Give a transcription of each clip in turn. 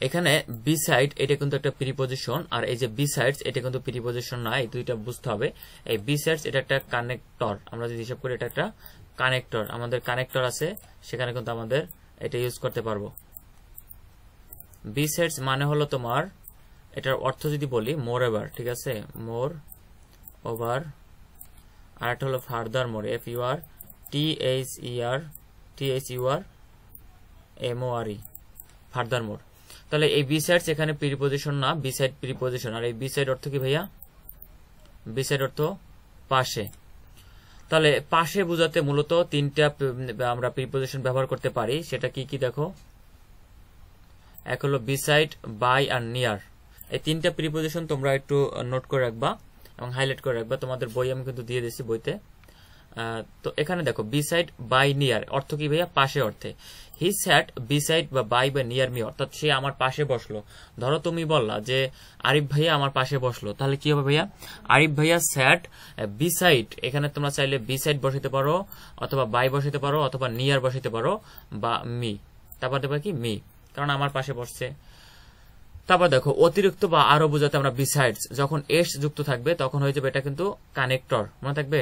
এখানে বিসাইড এটা কিন্তু একটা প্রিপজিশন, আর এই যে বিসাইডস এটা কিন্তু প্রিপজিশন না, এই দুইটা বুঝতে হবে। এই বিসাইডস এটা একটা কানেক্টর, আমরা যদি হিসাব করি এটা একটা কানেক্টর, আমাদের কানেক্টর আছে সেখানে কিন্তু আমাদের এটা ইউজ করতে পারবো। বিসাইডস মানে হলো তোমার, এটার অর্থ যদি বলি মোর ওভার, ঠিক আছে, মোর ওভার, আর একটা হলো ফার্দার মোর, FUR THER MORE, ফার্দার মোর। তাহলে এই বিসাইডস এখানে প্রিপজিশন না, বিসাইড প্রিপজিশন। আর এই বিসাইড অর্থ কি ভাইয়া? বিসাইড অর্থ পাশে। তাহলে পাশে বোঝাতে মূলত তিনটা আমরা প্রিপজিশন ব্যবহার করতে পারি, সেটা কি কি দেখো। এক হলো বিসাইড, বাই আর নিয়ার। এই তিনটা প্রিপজিশন তোমরা একটু নোট করে রাখবা এবং হাইলাইট করে রাখবা, তোমাদের বই আমি কিন্তু দিয়ে দিয়েছি বইতে। তো এখানে দেখো বিসাইড, বাই, নিয়ার অর্থ কি ভাইয়া? পাশে অর্থে। হি স্যাট বিসাইড বা বাই বা নিয়ার মি, অর্থাৎ সে আমার পাশে বসলো। ধরো তুমি বললা যে আরিফ ভাইয়া আমার পাশে বসলো, তাহলে কি হবে ভাইয়া? আরিফ ভাইয়া স্যাট বিসাইড, এখানে তোমরা চাইলে বিসাইড বসাতে পারো, অথবা বাই বসাতে পারো, অথবা নিয়ার বসাতে পারো, বা মি, তারপর দেবা কি মি, কারণ আমার পাশে বসছে। তারপর দেখো অতিরিক্ত বা আরো বোঝাতে আমরা বিসাইডস, যখন এস যুক্ত থাকবে তখন হয়ে যাবে এটা কিন্তু কানেক্টর, মনে থাকবে।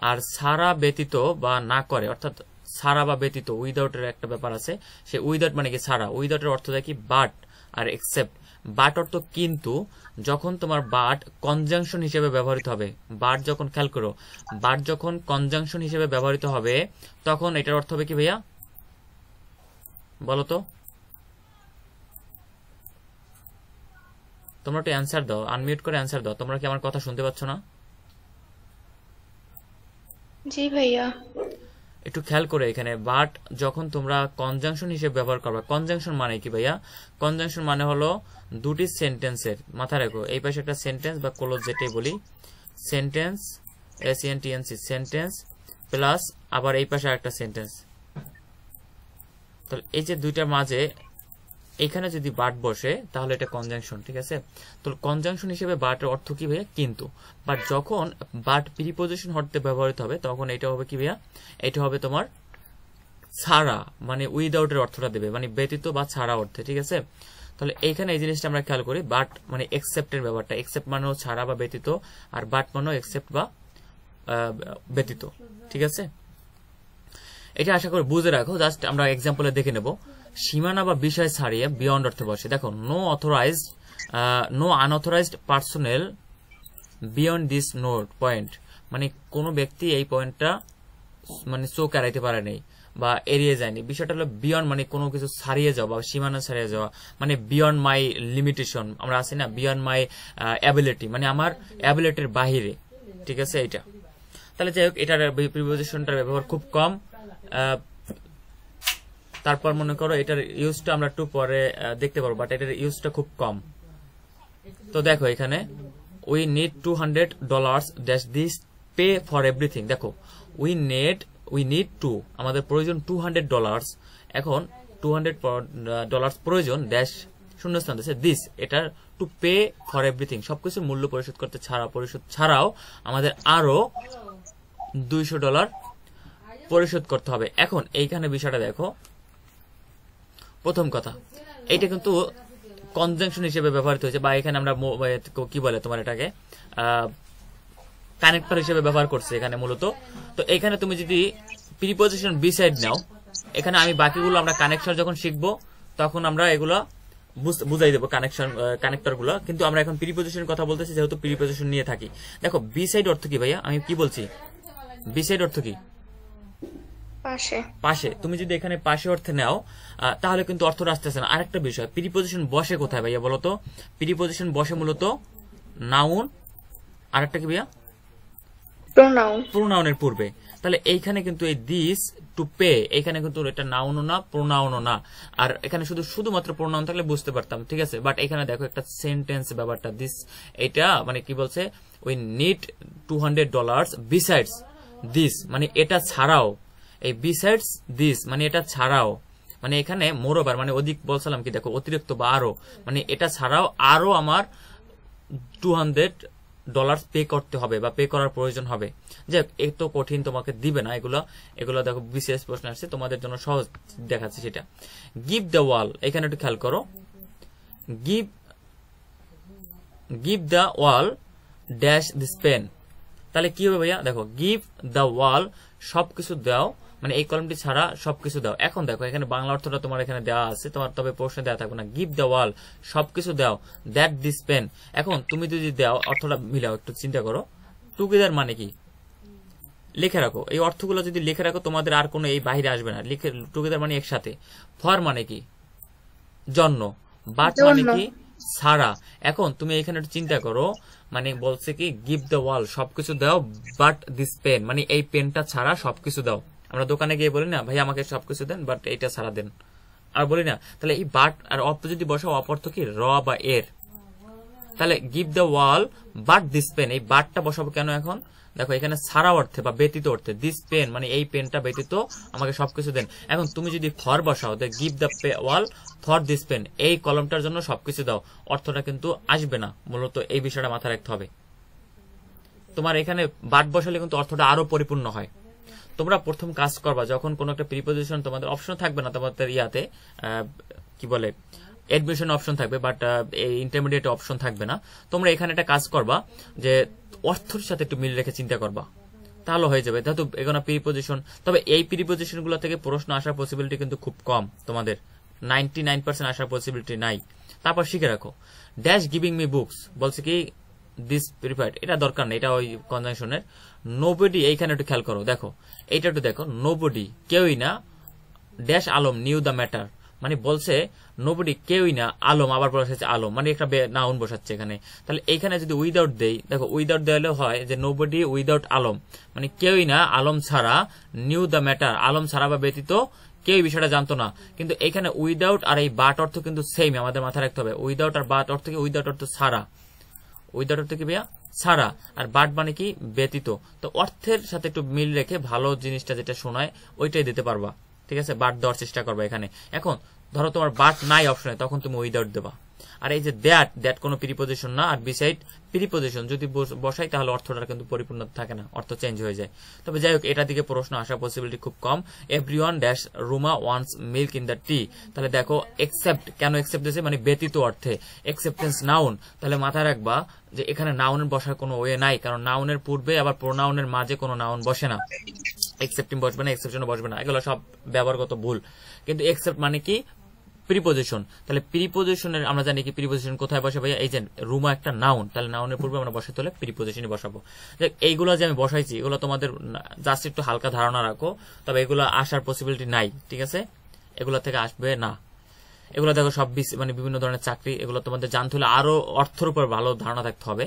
আর ছাড়া ব্যতীত বা না করে, অর্থাৎ ছাড়া বা ব্যতীত, উইদাউটের একটা ব্যাপার আছে, সে উইদাউট মানে কি ছাড়া, উইদাউটের অর্থ দেখি বাট আর এক্সেপ্ট। বাট অর্থ কিন্তু, যখন তোমার বাট কনজাংশন হিসেবে ব্যবহৃত হবে, বাট যখন খেয়াল করো, বাট যখন কনজাংশন হিসেবে ব্যবহৃত হবে তখন এটার অর্থ হবে কি ভাইয়া? বলো তো, তোমরা একটু অ্যান্সার দাও, আনমিউট করে অ্যান্সার দাও। তোমরা কি আমার কথা শুনতে পাচ্ছ না? জি ভাইয়া। একটু খেয়াল করে, এখানে বাট যখন তোমরা কনজাংশন হিসেবে ব্যবহার করবে, কনজাংশন মানে কি ভাইয়া? কনজাংশন মানে হলো দুটি সেন্টেন্সের, মাথায় রাখো, এই পাশে একটা সেন্টেন্স বা ক্লোজ যেটাই বলি, সেন্টেন্স, SENTENCE, সেন্টেন্স প্লাস আবার এই পাশে আরেকটা সেন্টেন্স। তাহলে এই যে দুইটার মাঝে এখানে যদি বাট বসে তাহলে এটা কনজাংশন, ঠিক আছে। তো কনজাংশন হিসেবে বাটের অর্থ কি ভাইয়া? কিন্তু। বাট যখন বাট প্রিপজিশন অর্থে ব্যবহৃত হবে তখন এটা হবে কি ভাইয়া? এটা হবে তোমার ছাড়া, মানে উইদাউট এর অর্থটা দেবে, মানে ব্যতীত বা ছাড়া অর্থে, ঠিক আছে। তাহলে এইখানে এই জিনিসটা আমরা খেয়াল করি, বাট মানে এক্সেপ্টের ব্যাপারটা, এক্সেপ্ট মানেও ছাড়া বা ব্যতীত, আর বাট মানেও এক্সেপ্ট বা ব্যতীত, ঠিক আছে। এটা আশা করি বুঝে রাখো। জাস্ট আমরা এক্সাম্পলে দেখে নেব। সীমানা বা বিষয় ছাড়িয়ে বিয়ন্ড অর্থে বসে, দেখো no unauthorized personnel beyond this note point, মানে কোনো ব্যক্তি এই পয়েন্টটা মানে চোখ এড়াইতে পারে নাই বা এড়িয়ে যায়নি। বিষয়টা হলো বিয়ন্ড মানে কোনো কিছু ছাড়িয়ে যাওয়া বা সীমানা ছাড়িয়ে যাওয়া, মানে বিয়ন্ড মাই লিমিটেশন, আমরা আছি না, বিয়ন্ড মাই অ্যাবিলিটি, মানে আমার অ্যাবিলিটির বাহিরে, ঠিক আছে এইটা। তাহলে যাই হোক, এটার প্রিপজিশনটার ব্যবহার খুব কম। তারপর মনে করো এটার ইউজটা আমরা একটু পরে দেখতে পারবো, বাট এটার ইউজটা খুব কম। তো দেখো এখানে we need $200 dash this pay for everything. দেখো উই নিড টু, আমাদের প্রয়োজন $200, এখন $200 প্রয়োজন ড্যাশ শূন্যস্থান দিচ্ছে দিস, এটার টু পে ফর এভরিথিং, সবকিছুর মূল্য পরিশোধ করতে পরিশোধ ছাড়াও আমাদের আরো $200 পরিশোধ করতে হবে। এখন এইখানে বিষয়টা দেখো, প্রথম কথা এইটা কিন্তু কনজাংশন হিসেবে ব্যবহৃত হয়েছে, বা এখানে আমরা কি বলে তোমার এটাকে কানেক্টর হিসেবে ব্যবহার করছে এখানে মূলত। তো এখানে তুমি যদি প্রিপজিশন বিসাইড নাও, এখানে আমি বাকিগুলো আমরা কানেকশন যখন শিখবো তখন আমরা এগুলো বুঝাই দেবো, কানেক্টর গুলো। কিন্তু আমরা এখন প্রিপজিশনের কথা বলতেছি, যেহেতু প্রিপজিশন নিয়ে থাকি। দেখো বিসাইড অর্থ কি ভাইয়া? আমি কি বলছি, বিসাইড অর্থ কি? পাশে। পাশে। তুমি যদি এখানে পাশে অর্থে নাও তাহলে কিন্তু অর্থটা আসতেছে না। আরেকটা বিষয়, প্রিপজিশন বসে কোথায় ভাইয়া বলতো? প্রিপজিশন বসে মূলত নাউন, আরেকটা কি ভাইয়া? প্রোনাউন। প্রোনাউনের পূর্বে। তাহলে এইখানে কিন্তু এই দিস টু পে, এখানে কিন্তু এটা নাউনও না প্রোনাউনও না, আর এখানে শুধুমাত্র প্রোনাউন থাকলে বুঝতে পারতাম, ঠিক আছে। বাট এখানে দেখো একটা সেন্টেন্স ব্যাপারটা, দিস, এটা মানে কি বলছে? উই নিড $200 বিসাইডস দিস, মানে এটা ছাড়াও, এই বিসাইডস দিস মানে এটা ছাড়াও, মানে এখানে মোরওভার মানে অধিক বলছিলাম কি, দেখো অতিরিক্ত বা আরো, মানে এটা ছাড়াও আরো আমার $200 পে করতে হবে বা পে করার প্রয়োজন হবে। যে এত কঠিন তোমাকে দিবে না এগুলো দেখো বিশেষ প্রশ্ন আসছে, তোমাদের জন্য সহজ দেখাচ্ছে সেটা। গিভ দ্য ওয়াল, এখানে একটু খেয়াল করো, give give the wall dash this pen. তাহলে কি হবে ভাইয়া, দেখো গিভ দ্য ওয়াল সবকিছু দাও, মানে এই কলমটি ছাড়া সবকিছু দাও। এখন দেখো এখানে বাংলা অর্থটা তোমার এখানে দেওয়া আছে, তোমার তবে প্রশ্নে দেওয়া থাকবে না। গিভ দ্য ওয়াল সবকিছু দাও, দ্যাট দিস পেন। এখন তুমি যদি দাও অর্থটা মিলাও, একটু চিন্তা করো। টুগেদার মানে কি, লিখে রাখো। এই অর্থগুলো যদি লিখে রাখো তোমাদের আর কোনো এই বাইরে আসবে না। লিখে, টুগেদার মানে একসাথে, ফর মানে কি জন্য, বাট মানে কি ছাড়া। এখন তুমি এখানে একটু চিন্তা করো, মানে বলছে কি গিভ দ্য ওয়াল সবকিছু দাও, বাট দিস পেন মানে এই পেনটা ছাড়া সবকিছু দাও। আমরা দোকানে গিয়ে বলি না, ভাই আমাকে সবকিছু দেন বাট এইটা ছাড়া দেন, আর বলি না। তাহলে এই বাট আর অপ যদি বসাও, অপ অর্থ কি র বা এর। তাহলে give the wall but this pen, এই বাটটা বসাবো কেন এখন, দেখো এখানে ছাড়া অর্থে বা ব্যতীত অর্থে, দিস পেন মানে এই পেনটা ব্যতীত আমাকে সবকিছু দেন। এখন তুমি যদি ফর বসাও, give the wall for this pen, এই কলমটার জন্য সবকিছু দাও, অর্থটা কিন্তু আসবে না। মূলত এই বিষয়টা মাথায় রাখতে হবে। তোমার এখানে বাট বসালে কিন্তু অর্থটা আরো পরিপূর্ণ হয়। তোমরা প্রথম কাজ করবা, যখন কোন একটা প্রিপোজিশন তোমাদের অপশন থাকবে না, তোমাদের ইয়াতে কি বলে এডমিশন অপশন থাকবে, বাট এই ইন্টারমিডিয়েট অপশন থাকবে না। তোমরা এখানে একটা কাজ করবা যে অর্থের সাথে একটু মিল রেখে চিন্তা করবা, তাহলে হয়ে যাবে। যেহেতু এখানে প্রিপোজিশন, তবে এই প্রিপোজিশন গুলো থেকে প্রশ্ন আসার পসিবিলিটি কিন্তু খুব কম, তোমাদের 99% আসার পসিবিলিটি নাই। তারপর শিখে রাখো ড্যাশ গিভিং মি বুকস, বলছে কি দিস প্রিফার্ড, এটা দরকার নেই, এটা ওই কনজাংশনের। নোবডি, এইখানে একটু খেয়াল করো, দেখো এইটা একটু দেখো, নোবডি কেউই না, dash Alam new the matter, মানে বলছে নোবডি কেউই না, আলম আবার বসাচ্ছে আলম, মানে একটা নাউন বসাচ্ছে এখানে। তাহলে এইখানে যদি উইদাউট দেই, দেখো উইদাউট দেওয়ালে হয় যে নোবডি উইদাউট আলম, মানে কেউই না আলম ছাড়া, নিউ দ্য ম্যাটার আলম ছাড়া বা ব্যতীত কেউ বিষয়টা জানতো না। কিন্তু এখানে উইদাউট আর এই বাট অর্থ কিন্তু সেম, আমাদের মাথায় রাখতে হবে। উইদাউট আর বাট অর্থ কি, উইদাউট অর্থ ছাড়া, উইদাউট অর্থ কি ভাইয়া ছাড়া, আর বাট মানে কি ব্যতীত। তো অর্থের সাথে একটু মিল রেখে ভালো জিনিসটা যেটা শোনায় ওইটাই দিতে পারবা, ঠিক আছে। বাট দেওয়ার চেষ্টা করবা এখানে। এখন ধরো তোমার বাট নাই অপশনে, তখন তুমি উইদাউট দেবা। আর এই যে দ্যাট, দ্যাট কোনো প্রিপোজিশন না, আর বিসাইড প্রিপোজিশন যদি বসাই তাহলে অর্থটা কিন্তু পরিপূর্ণ থাকে না, অর্থ চেঞ্জ হয়ে যায়। তবে যাই হোক, এটা দিকে প্রশ্ন আসার পসিবিলিটি খুব কম। Everyone dash Ruma wants milk in the tea, তাহলে দেখো এক্সেপ্ট, কেন এক্সেপ্ট দিয়েছে, মানে ব্যতীত অর্থে, অ্যাকসেপ্টেন্স নাউন। তাহলে মাথায় রাখবা যে এখানে নাউনের বসার কোনো ওয়ে নাই, কারণ নাউনের পূর্বে আবার প্রোনাউনের মাঝে কোনো নাউন বসে না। এক্সেপ্টিং বসবে না, এক্সেপশনও বসবে না, এগুলো সব ব্যবহারগত ভুল। কিন্তু এক্সেপ্ট মানে কি প্রিপোজিশন। তাহলে প্রিপোজিশনের আমরা জানি কি প্রিপোজিশন কোথায় বসে ভাইয়া, এই যে রুমা একটা নাউন, তাহলে নাউনের পূর্বে আমরা বসাতে হলে প্রিপোজিশনই বসাবো। এইগুলো যে আমি বসাইছি এগুলো তোমাদের জাস্ট একটু হালকা ধারণা রাখো, তবে এগুলো আসার পসিবিলিটি নাই, ঠিক আছে। এগুলো থেকে আসবে না। এগুলো দেখো সব মানে বিভিন্ন ধরনের চাকরি, এগুলো তোমাদের জানতে হলে আরো অর্থের উপর ভালো ধারণা থাকতে হবে।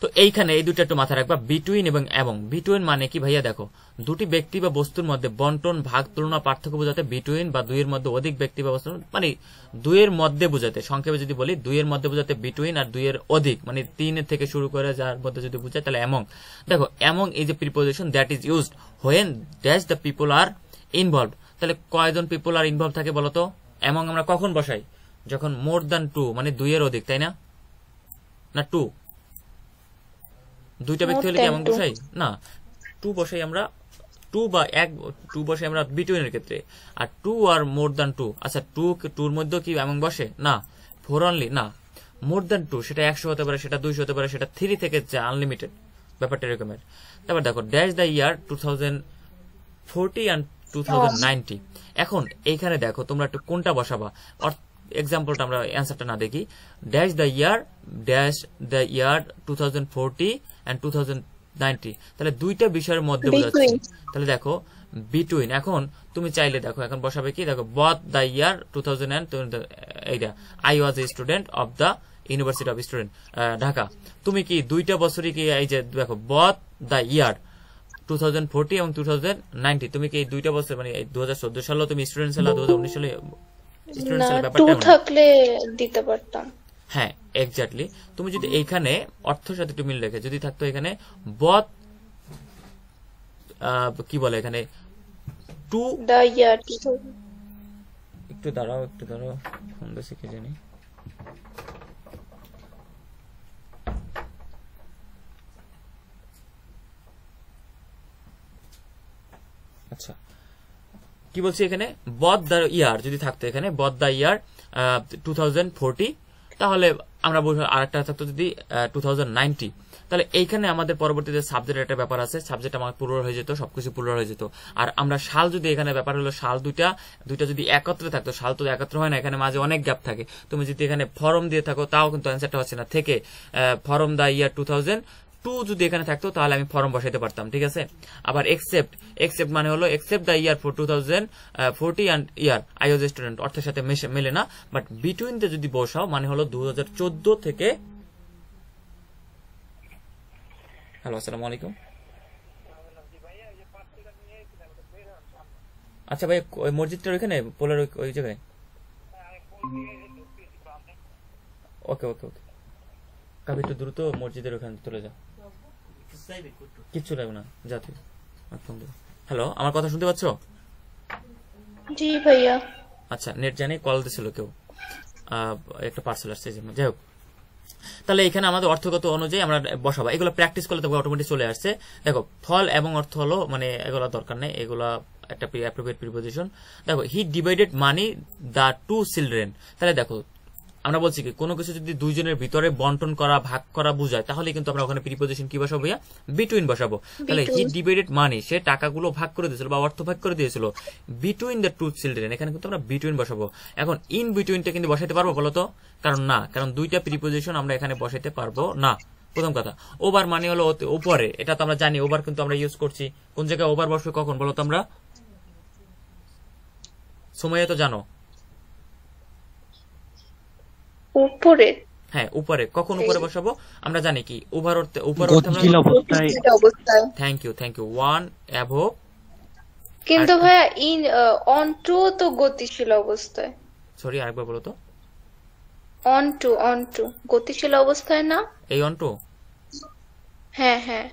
তো এইখানে এই দুটো একটু মাথায় রাখবা, বিটুইন এবং বিটুইন মানে কি ভাইয়া, দেখো দুটি ব্যক্তি বা বস্তুর মধ্যে বন্টন, ভাগ, তুলনা, পার্থক্য বোঝাতে বিটুইন, বা দুইয়ের মধ্যে অধিক ব্যক্তি বা বস্তু, মানে দুইয়ের মধ্যে বোঝাতে, সংক্ষেপে যদি বলি দুইয়ের মধ্যে বোঝাতে বিটুইন, আর দুইয়ের অধিক মানে 3 থেকে শুরু করে যার মধ্যে যদি বোঝায় তাহলে এমং। দেখো among is a preposition that is used when dash the people R involved. তাহলে কয়জন পিপল আর ইনভলভ থাকে বলতো, এমং আমরা কখন বসাই, যখন মোর দ্যান 2 মানে দুইয়ের অধিক, তাই না, না 2 দুইটা ব্যক্তি হলে কি এমন বসাই না, 2 বসাই আমরা, 2 বা 2 বসাই আমরা বিটুইনের ক্ষেত্রে। আর 2 আর মোর দ্যান 2, আচ্ছা 2 এর মধ্যে কি এমন বসে না, 4 অনলি না, মোর দ্যান 2 সেটা 100 হতে পারে, সেটা 200 হতে পারে, সেটা 3 থেকে আনলিমিটেড, ব্যাপারটা এরকমের। তারপর দেখো ড্যাশ দ্য ইয়ার 2040 and 2090। এখন এইখানে দেখো তোমরা একটু কোনটা বসাবা, এক্সাম্পলটা আমরা অ্যান্সারটা না দেখি, ড্যাশ দ্য ইয়ার 2040 and 2090, তাহলে দুইটা বিষয়ের মধ্যে বোঝাচ্ছে। তাহলে দেখো বিটুইন, এখন তুমি চাইলে দেখো এখন বসাবে কি, দেখো বথ দ্য ইয়ার 2000 and এইটা I was a student of the university of student Dhaka. তুমি কি দুইটা বছরই কি, এই যে দেখো বথ দ্য ইয়ার 2040 এবং 2090, তুমি কি এই দুইটা বছর মানে 2014 সালে তুমি স্টুডেন্ট ছিলা, 2019 সালে স্টুডেন্ট ছিলা, ব্যাপারটা থাকলে দিতে পারতাম। হ্যাঁ এক্স্যাক্টলি। তুমি যদি এইখানে অর্থের সাথে একটু মিল রেখে যদি থাকতো এখানে বথ কি বলে এখানে 2 দ্য ইয়ার, একটু দাঁড়াও ফোন বেশি কি জানি, আচ্ছা কি বলছি এখানে বথ দ্য ইয়ার যদি থাকতো, এখানে বথ দ্য ইয়ার 2040, তাহলে আমরা বলবো আরেকটা থাকতো যদি 2090, তাহলে এইখানে আমাদের পরবর্তীতে সাবজেক্টের একটা ব্যাপার আছে, সাবজেক্ট আমার প্লুরাল হয়ে যেত, সবকিছু প্লুরাল হয়ে যেত। আর আমরা সাল যদি এখানে ব্যাপার হলো সাল দুইটা যদি একত্রে থাকতো, সাল তো একত্র হয় না, এখানে মাঝে অনেক গ্যাপ থাকে। তুমি যদি এখানে ফরম দিয়ে থাকো তাও কিন্তু অ্যান্সারটা হচ্ছে না, থেকে ফরম দা ইয়ার 2002 যদি এখানে থাকতো তাহলে আমি ফরম বসাইতে পারতাম, ঠিক আছে। আবার এক্সেপ্ট মানে হলো except the year for 2040 and year I was student, অর্থের সাথে মেলে না। বাট বিটুইন তে যদি বসাও মানে হলো 2014 থেকে। হ্যালো, আসসালামু আলাইকুম। আচ্ছা ভাই, ওই মসজিদটার ওইখানে পোলের ওই জায়গায়। ওকে ওকে ওকে, কাবি একটু দ্রুত মসজিদের ওখানে চলে যাও, কিচ্ছু লাগবে না, যা তুই। হ্যালো, আমার কথা শুনতে পাচ্ছ? জি ভাইয়া। আচ্ছা, নেট জানি কল দিছিল কেউ, একটা পার্সেল আসছে, যাই হোক। তাহলে এখানে আমাদের অর্থগত অনুযায়ী আমরা বসাবো, এগুলো প্র্যাকটিস করলে তবে অটোমেটিক চলে আসছে। দেখো, ফল এবং অর্থ হলো মানে এগুলা দরকার নেই, এগুলা একটা অ্যাপ্রোপ্রিয়েট প্রিপোজিশন। দেখো, হি ডিভাইডেড মানি দা 2 চিলড্রেন, তাহলে দেখো আমরা বলছি কি কোনো কিছু যদি দুইজনের ভিতরে বন্টন করা ভাগ করা বোঝায় তাহলে কিন্তু আমরা ওখানে প্রিপোজিশন কি বসাবো ভাইয়া? বিটুইন বসাবো। তাহলে হি ডিভাইডেড মানি, সে টাকাগুলো ভাগ করে দিয়েছিল বা অর্থ ভাগ করে দিয়েছিল বিটুইন দ্য 2 চিলড্রেন, এখানে কিন্তু আমরা বিটুইন বসাবো। এখন ইন বিটুইনটা কিন্তু বসাইতে পারবো বলতো? কারণ না, কারণ দুইটা প্রিপোজিশন আমরা এখানে বসাইতে পারবো না। প্রথম কথা, ওভার মানে হলো উপরে, এটা তো আমরা জানি, ওভার কিন্তু আমরা ইউজ করছি। কোন জায়গায় ওভার বসবে কখন বলতো আমরা? সময় তো জানো, উপরে। হ্যাঁ উপরে। কখন উপরে বসাবো আমরা জানি কি, উপর অর্থে অবস্থায়। Thank you. One above. কিন্তু ভাইয়া ইন অন টু তো গতিশীল অবস্থায়। সরি, আরেকবার বলো তো। অন টু গতিশীল অবস্থায় না? এই অন টু? হ্যাঁ হ্যাঁ।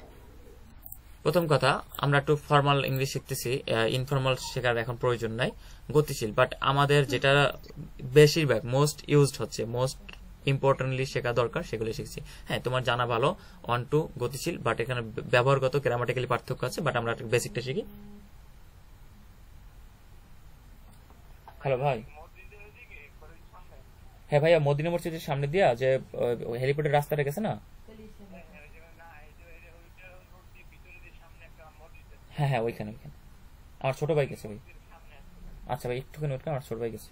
প্রথম কথা, আমরা একটু ফর্মাল ইংলিশ শিখতেছি, ইনফর্মাল শেখার এখন প্রয়োজন নাই। গতিশীল, বাট আমাদের যেটা বেশিরভাগ মোস্ট ইউজড হচ্ছে, মোস্ট ইম্পর্টেন্টলি শেখা দরকার সেগুলো শিখছি। হ্যাঁ, তোমার জানা ভালো অন টু গতিশীল, বাট এখানে ব্যবহারগত গ্রামাটিক্যালি পার্থক্য আছে, বাট আমরা বেসিকটা শিখি। হ্যালো ভাই। হ্যাঁ ভাইয়া, মদিনা মসজিদের সামনে দিয়া যে হেলিপ্যাডের রাস্তাটা গেছে না? হ্যাঁ হ্যাঁ, ওইখানে আমার ছোট ভাই গেছে ভাই। আচ্ছা ভাই, একটুখানি ওইখানে আমার ছোট ভাই গেছে।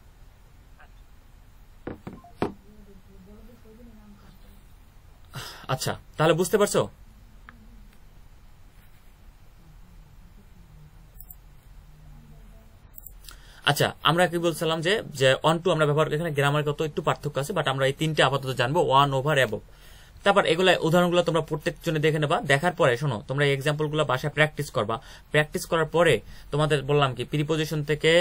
আচ্ছা, তাহলে বুঝতে পারছো? আচ্ছা, আমরা কি বলছিলাম যে অন টু আমরা ব্যবহার, এখানে গ্রামারগত একটু পার্থক্য আছে, বাট আমরা এই তিনটে আপাতত জানবো, ওয়ান ওভার অ্যাবভ। তারপর এগুলা উদাহরণগুলো তোমরা প্রত্যেকজনে দেখে নেবা, দেখার পরে শোনো তোমরা এই এক্সাম্পলগুলো বাসায় প্র্যাকটিস করবা। প্র্যাকটিস করার পরে তোমাদের বললাম কি প্রিপোজিশন থেকে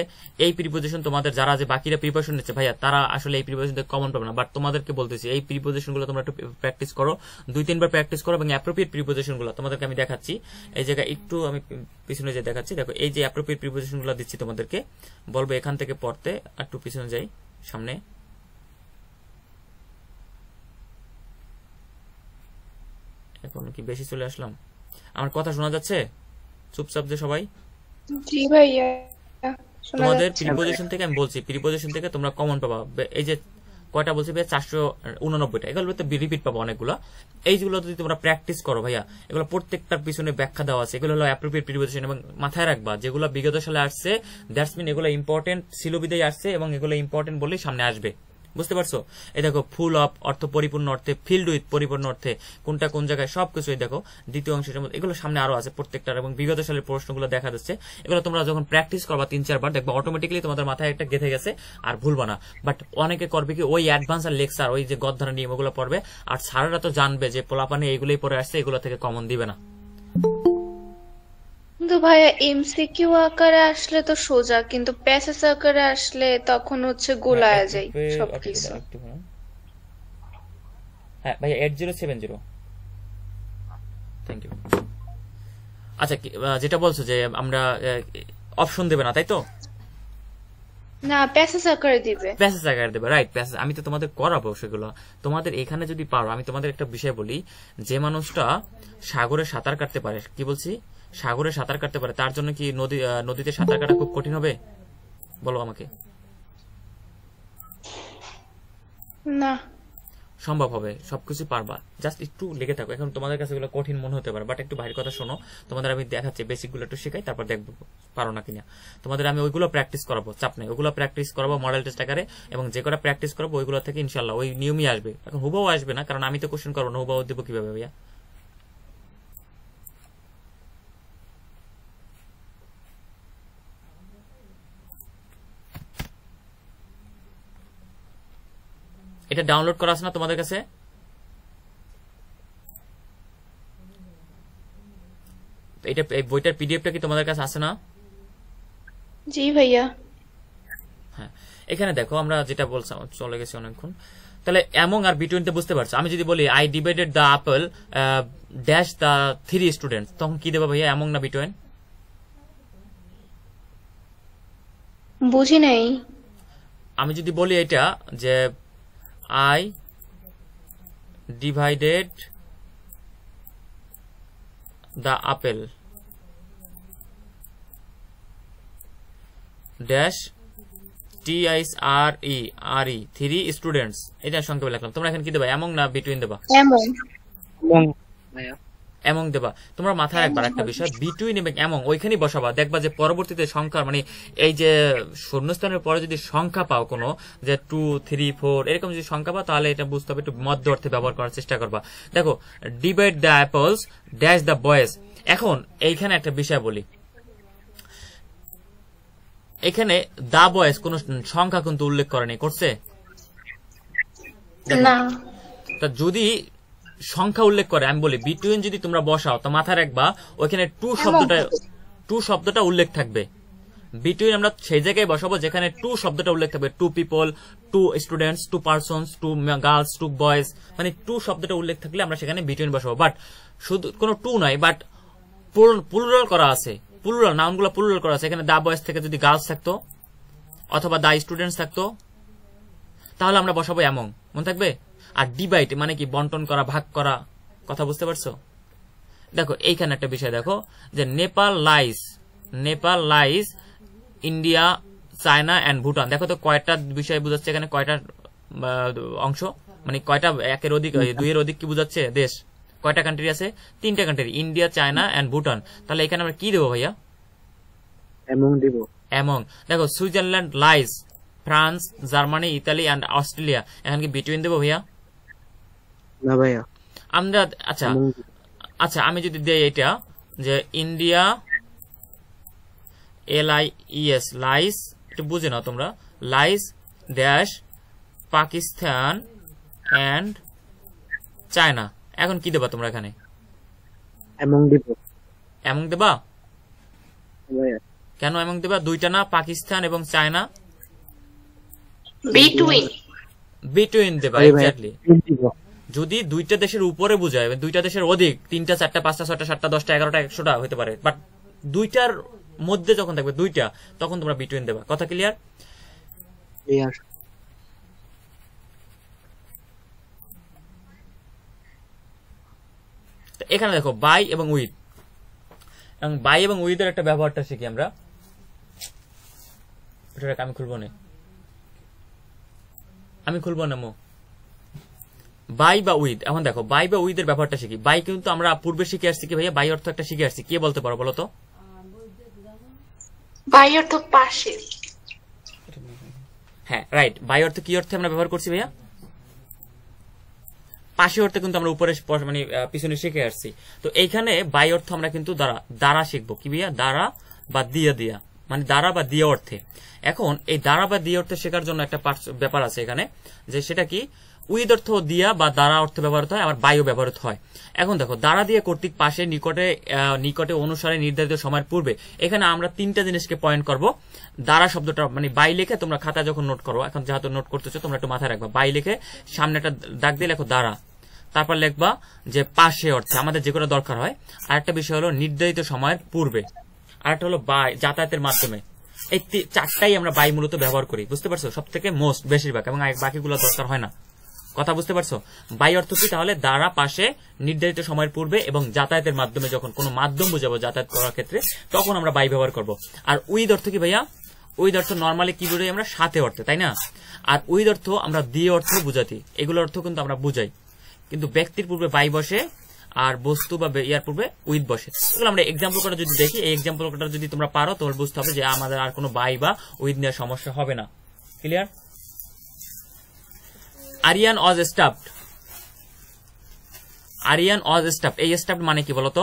এই প্রিপোজিশন তোমাদের যারা যে বাকিরা প্রিপারেশন নিচ্ছে ভাইয়া তারা আসলে এই প্রিপোজিশন থেকে কমন পাবে না, বাট তোমাদেরকে বলতেছি এই প্রিপোজিশনগুলো তোমরা একটু প্র্যাকটিস করো, 2-3 বার প্র্যাকটিস করো, এবং অ্যাপ্রোপ্রিয়েট প্রিপোজিশনগুলো তোমাদেরকে আমি দেখাচ্ছি। এই জায়গায় একটু আমি পিছনে যে দেখাচ্ছি, দেখো এই যে অ্যাপ্রোপ্রিয়েট প্রিপোজিশনগুলো দিচ্ছি তোমাদেরকে, বলবো এখান থেকে পড়তে। একটু পিছনে যাই, সামনে। এখন কি বেশি চলে আসলাম? আমার কথা শোনা যাচ্ছে? চুপচাপ যে সবাই। জি ভাইয়া, তোমাদের প্রিপোজিশন থেকে আমি বলছি, প্রিপোজিশন থেকে তোমরা কমন পাবা। এই যে কয়টা বলছি ভাইয়া, 489টা, এগুলো রিপিট পাবো অনেকগুলো। এইগুলো যদি তোমরা প্র্যাকটিস করো ভাইয়া, এগুলো প্রত্যেকটার পিছনে ব্যাখ্যা দেওয়া আছে, এগুলো হলো অ্যাপ্রোপ্রিয়েট প্রিপোজিশন। এবং মাথায় রাখবা যেগুলো বিগত সালে আসছে দ্যাটস মিন এগুলো ইম্পর্টেন্ট ছিল বিদায় আসছে, এবং এগুলো ইম্পর্টেন্ট বললেই সামনে আসবে। বুঝতে পারছো? এই দেখো, ফুল অফ অর্থ পরিপূর্ণ অর্থে, ফিল্ড উইথ পরিপূর্ণ অর্থে, কোনটা কোন জায়গায় সবকিছুই দেখো দ্বিতীয় অংশের মধ্যে, এগুলো সামনে আরো আছে প্রত্যেকটার, এবং বিগত সালের প্রশ্নগুলো দেখা যাচ্ছে। এগুলো তোমরা যখন প্র্যাকটিস করবা 3-4 বার দেখবা অটোমেটিক্যালি তোমাদের মাথায় একটা গেঁথে গেছে, আর ভুলবা না। বাট অনেকে করবে কি ওই অ্যাডভান্স আর লেকচার, ওই যে গদ্ধারা নিয়ম ওগুলো পড়বে, আর স্যারেরা তো জানবে যে পোলাপানে এইগুলোই পড়ে আসছে, এগুলো থেকে কমন দিবে না। কিন্তু ভাইয়া এমসিকিউ আকারে আসলে তো সোজা, কিন্তু প্যাসেজ আকারে আসলে তখন হচ্ছে গোলায় যায় সবকিছু। হ্যাঁ ভাইয়া, 8070। Thank you. আচ্ছা, যেটা বলছো যে আমরা অপশন দেবে না, তাই তো? না, প্যাসেজ আকারে দিবে। প্যাসেজ আকারে দেবে, রাইট। প্যাসেজ আমি তো তোমাদের করাবো সেগুলো। তোমাদের এখানে যদি পারো, আমি তোমাদের একটা বিষয় বলি, যে মানুষটা সাগরে সাঁতার কাটতে পারে, কি বলছি, সাগরে সাঁতার কাটতে পারে, তার জন্য কি নদীতে সাঁতার কাটা খুব কঠিন হবে? বলো আমাকে। না। সম্ভব হবে, সবকিছু পারবা, জাস্ট একটু লেগে থাকো। এখন তোমাদের কাছে এগুলো কঠিন মনে হতে পারে, বাট একটু বাইরের কথা শোনো, তোমাদের আমি দেখাচ্ছি, বেসিক গুলো একটু শেখাই, তারপর দেখবো পারো না কিনা। তোমাদের আমি ওইগুলো প্র্যাকটিস করাবো, চাপ নেই, ওগুলো প্র্যাকটিস করাবো মডেল টেস্ট আকারে, এবং যে কটা প্র্যাকটিস করবো ওইগুলো থেকে ইনশাল্লাহ ওই নিয়মই আসবে। এখন হুবাও আসবে না, কারণ আমি তো কোশ্চেন করবো না, হুবাও দেবো কিভাবে ভাইয়া? এটা ডাউনলোড করা আছে না তোমাদের কাছে? এটা এই বইটার পিডিএফটা কি তোমাদের কাছে আছে না? জি ভাইয়া। হ্যাঁ, এখানে দেখো আমরা যেটা বলছিলাম, চলে গেছে অনেকক্ষণ। তাহলে অ্যামং আর বিটুইনতে বুঝতে পারছো। আমি যদি বলি I divided the apple dash the 3 students, তখন কি দেবো ভাইয়া, অ্যামং না বিটুইন? বুঝি নাই। আমি যদি বলি এটা যে I divided the apple dash TIRE 3 students, এটা সংক্ষেপে লিখলাম। তোমরা এখানে কি দেবা, অ্যামং না বিটুইন দেবা? এমন অ্যামং দেবা। তোমরা মাথায় একবার একটা বিষয়, বিটুইন এবং অ্যামং ওইখানেই বসাবা, দেখবা যে পরবর্তীতে সংখ্যা মানে এই যে শূন্যস্থানের পরে যদি সংখ্যা পাও কোনো, যে 2, 3, 4 এরকম যদি সংখ্যা পাও, তাহলে এটা বুঝতে হবে, একটু মধ্য অর্থে ব্যবহার করার চেষ্টা করবা। দেখো, divide the apples dash the boys. এখন এইখানে একটা বিষয় বলি, এখানে দা বয়েজ কোন সংখ্যা কিন্তু উল্লেখ করেনি, করছে? না। তা যদি সংখ্যা উল্লেখ করে, আমি বলি বিটুইন যদি তোমরা বসাও, তো মাথায় রাখবা ওইখানে টু শব্দটা উল্লেখ থাকবে। বিটুইন আমরা সেই জায়গায় বসাবো যেখানে টু শব্দটা উল্লেখ থাকবে, 2 people, 2 students, 2 persons, 2 girls, 2 boys, মানে টু শব্দটা উল্লেখ থাকলে আমরা সেখানে বিটুইন বসাবো। বাট শুধু কোনো টু নয়, বাট প্লুরাল করা আছে, প্লুরাল নাউনগুলো প্লুরাল করা আছে। এখানে দা বয়েজ থেকে যদি গার্লস থাকতো অথবা দা স্টুডেন্টস থাকতো, তাহলে আমরা বসাবো অ্যামং, মনে থাকবে। আর ডিভাইড মানে কি, বন্টন করা, ভাগ করা, কথা বুঝতে পারছো? দেখো এইখানে একটা বিষয় দেখো, যে Nepal lies India, China and Bhutan. দেখো তো কয়টা বিষয় বুঝাচ্ছে এখানে, কয়টা অংশ, মানে কয়টা, একের অধিক, 2 এর অধিক কি বুঝাচ্ছে, দেশ। কয়টা কান্ট্রি আছে? 3টা country, India, China and Bhutan. তাহলে এখানে আমরা কি দেবো ভাইয়া? অ্যামং দেব। অ্যামং। দেখো, Switzerland lies France, Germany, Italy and Australia, এখানে কি বিটুইন দেবো ভাইয়া? না ভাইয়া, আমরা আচ্ছা আমি যদি দেই এটা যে ইন্ডিয়া LIES লাইস, একটু বুঝে নাও তোমরা, lies dash Pakistan and China, এখন কি দেবা তোমরা এখানে? অ্যামং দেব। অ্যামং দেবা? ভাইয়া কেন অ্যামং দেবা? দুইটা না, পাকিস্তান এবং চায়না? বিটুইন দেবা, এক্স্যাক্টলি। যদি দুইটা দেশের উপরে বুঝায়, দুইটা দেশের অধিক, 3টা, 4টা, 5টা, 6টা, 7টা, 10টা, 11টা, 100টা হতে পারে, বাট দুইটার মধ্যে যখন থাকবে দুইটা, তখন তোমরা বিটুইন দেবা। কথা ক্লিয়ার? এখানে দেখো বাই এবং উইথ, এবং বাই এবং উইথের একটা ব্যবহারটা শিখি আমরা। আমি খুলবো না মো, বাই বা উইথ। এখন দেখো বাই বা উইথের ব্যাপারটা শিখি। বাই কিন্তু আমরা পূর্বে শিখে আসছি কি ভাইয়া, বাই অর্থ একটা শিখে আসছি, কে বলতে পারো বলো তো? বাই অর্থ পাশে। হ্যাঁ, রাইট। বাই অর্থ কি অর্থে আমরা ব্যবহার করছি ভাইয়া? পাশে অর্থে কিন্তু আমরা উপরে মানে পিছনে শিখে আসছি। তো এইখানে বাই অর্থ আমরা কিন্তু দ্বারা শিখবো, কি ভাইয়া? দ্বারা বা দিয়া, মানে দ্বারা বা দিয়া অর্থে। এখন এই দ্বারা বা দিয়া অর্থে শেখার জন্য একটা ব্যাপার আছে এখানে, যে সেটা কি, উইথ অর্থ দিয়া বা দ্বারা অর্থে ব্যবহৃত হয়, আবার বাইও ব্যবহৃত হয়। এখন দেখো, দ্বারা দিয়ে কর্তৃক, পাশে, নিকটে, অনুসারে, নির্ধারিত সময়ের পূর্বে, এখানে আমরা 3টা জিনিসকে পয়েন্ট করব। দ্বারা শব্দটা মানে বাই লিখে তোমরা খাতা যখন নোট করো, এখন যেহেতু নোট করতেছো তোমরা একটু মাথায় রাখবা, বাই লিখে সামনে একটা দাগ দিয়ে লেখো দ্বারা, তারপর লিখবা যে পাশে অর্থে আমাদের যে কোনো দরকার হয়। আরেকটা বিষয় হলো নির্ধারিত সময়ের পূর্বে, আরেকটা হলো বাই যাতায়াতের মাধ্যমে। এই 4টাই আমরা বাই মূলত ব্যবহার করি, বুঝতে পারছো? সব থেকে মোস্ট, বেশিরভাগ, এবং বাকিগুলো দরকার হয় না। কথা বুঝতে পারছো? বাই অর্থ কি তাহলে? দ্বারা, পাশে, নির্ধারিত সময়ের পূর্বে এবং যাতায়াতের মাধ্যমে, যখন কোনো মাধ্যম বুঝাবো যাতায়াত করার ক্ষেত্রে, তখন আমরা বাই ব্যবহার করব। আর উইথ অর্থ কি ভাইয়া? উইথ অর্থ নর্মালি কি বুঝাই আমরা সাথে অর্থে, তাই না? আর উইথ অর্থ আমরা দিয়ে অর্থ বুঝাতি, এগুলোর অর্থ কিন্তু আমরা বুঝাই, কিন্তু ব্যক্তির পূর্বে বাই বসে আর বস্তু বা ইয়ার পূর্বে উইথ বসে। এগুলো আমরা এক্সাম্পল কটা যদি দেখি, এই এক্সাম্পল কটা যদি তোমরা পারো তাহলে বুঝতে হবে যে আমাদের আর কোনো বাই বা উইথ নেওয়ার সমস্যা হবে না। ক্লিয়ার? আরিয়ান ওয়াজ স্টাফড, আরিয়ান ওয়াজ স্টাফড, এই স্টাফড মানে কি বলতো?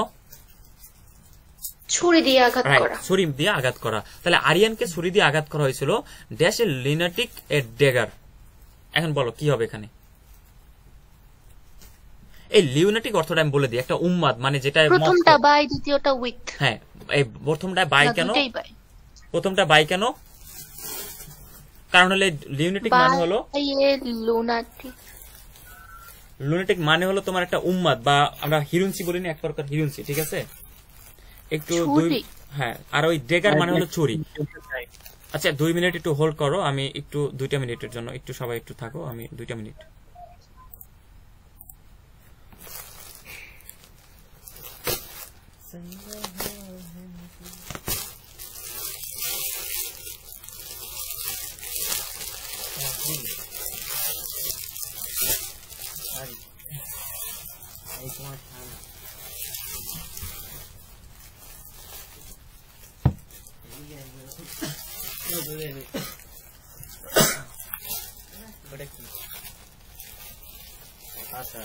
ছুরি দিয়ে আঘাত করা। ছুরি দিয়ে আঘাত করা। তাহলে আরিয়ানকে ছুরি দিয়ে আঘাত করা হয়েছিল, ড্যাশ এ লিনাটিক এ ড্যাগার। এখন বলো কি হবে এখানে? এই লিউনাটিক অর্থটা আমি বলে দিই, একটা উম্মাদ মানে যেটা প্রথমটা বাই, দ্বিতীয়টা উইথ। হ্যাঁ, এই প্রথমটা বাই কেন? প্রথমটা বাই কেন? কারণ হলে লিউনাটিক মানে হলো, লুনাটিক মানে হলো তোমার একটা উম্মাদ বা আমরা হিরুনসি বলি না, এক প্রকার হিরুনসি, ঠিক আছে? একটু হ্যাঁ, আর ওই ডেগার মানে হলো ছুরি। আচ্ছা 2 মিনিট একটু হোল্ড করো, আমি একটু 2টা মিনিটের জন্য একটু সবাই একটু থাকো, আমি 2টা মিনিট। আচ্ছা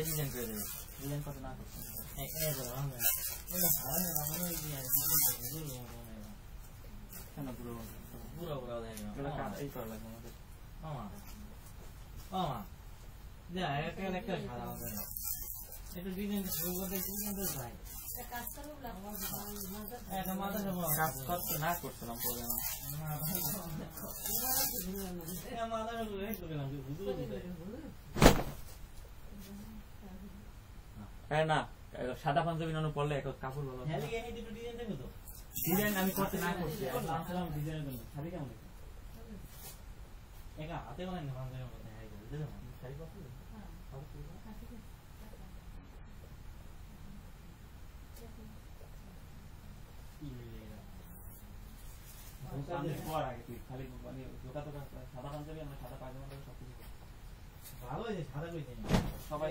ডিজাইন করে দেবে, ডিজাইন কত না করছে না, সাদা পাঞ্জাবি নানো পড়লে কাপড় ভালো ডিজাইন আমি করতে না করছি হাতে বানাই খালি সাদা পাঞ্জাবি আমরা সাদা পায়জামা সবকিছু ভালো হয়েছে, সাদা করেছে সবাই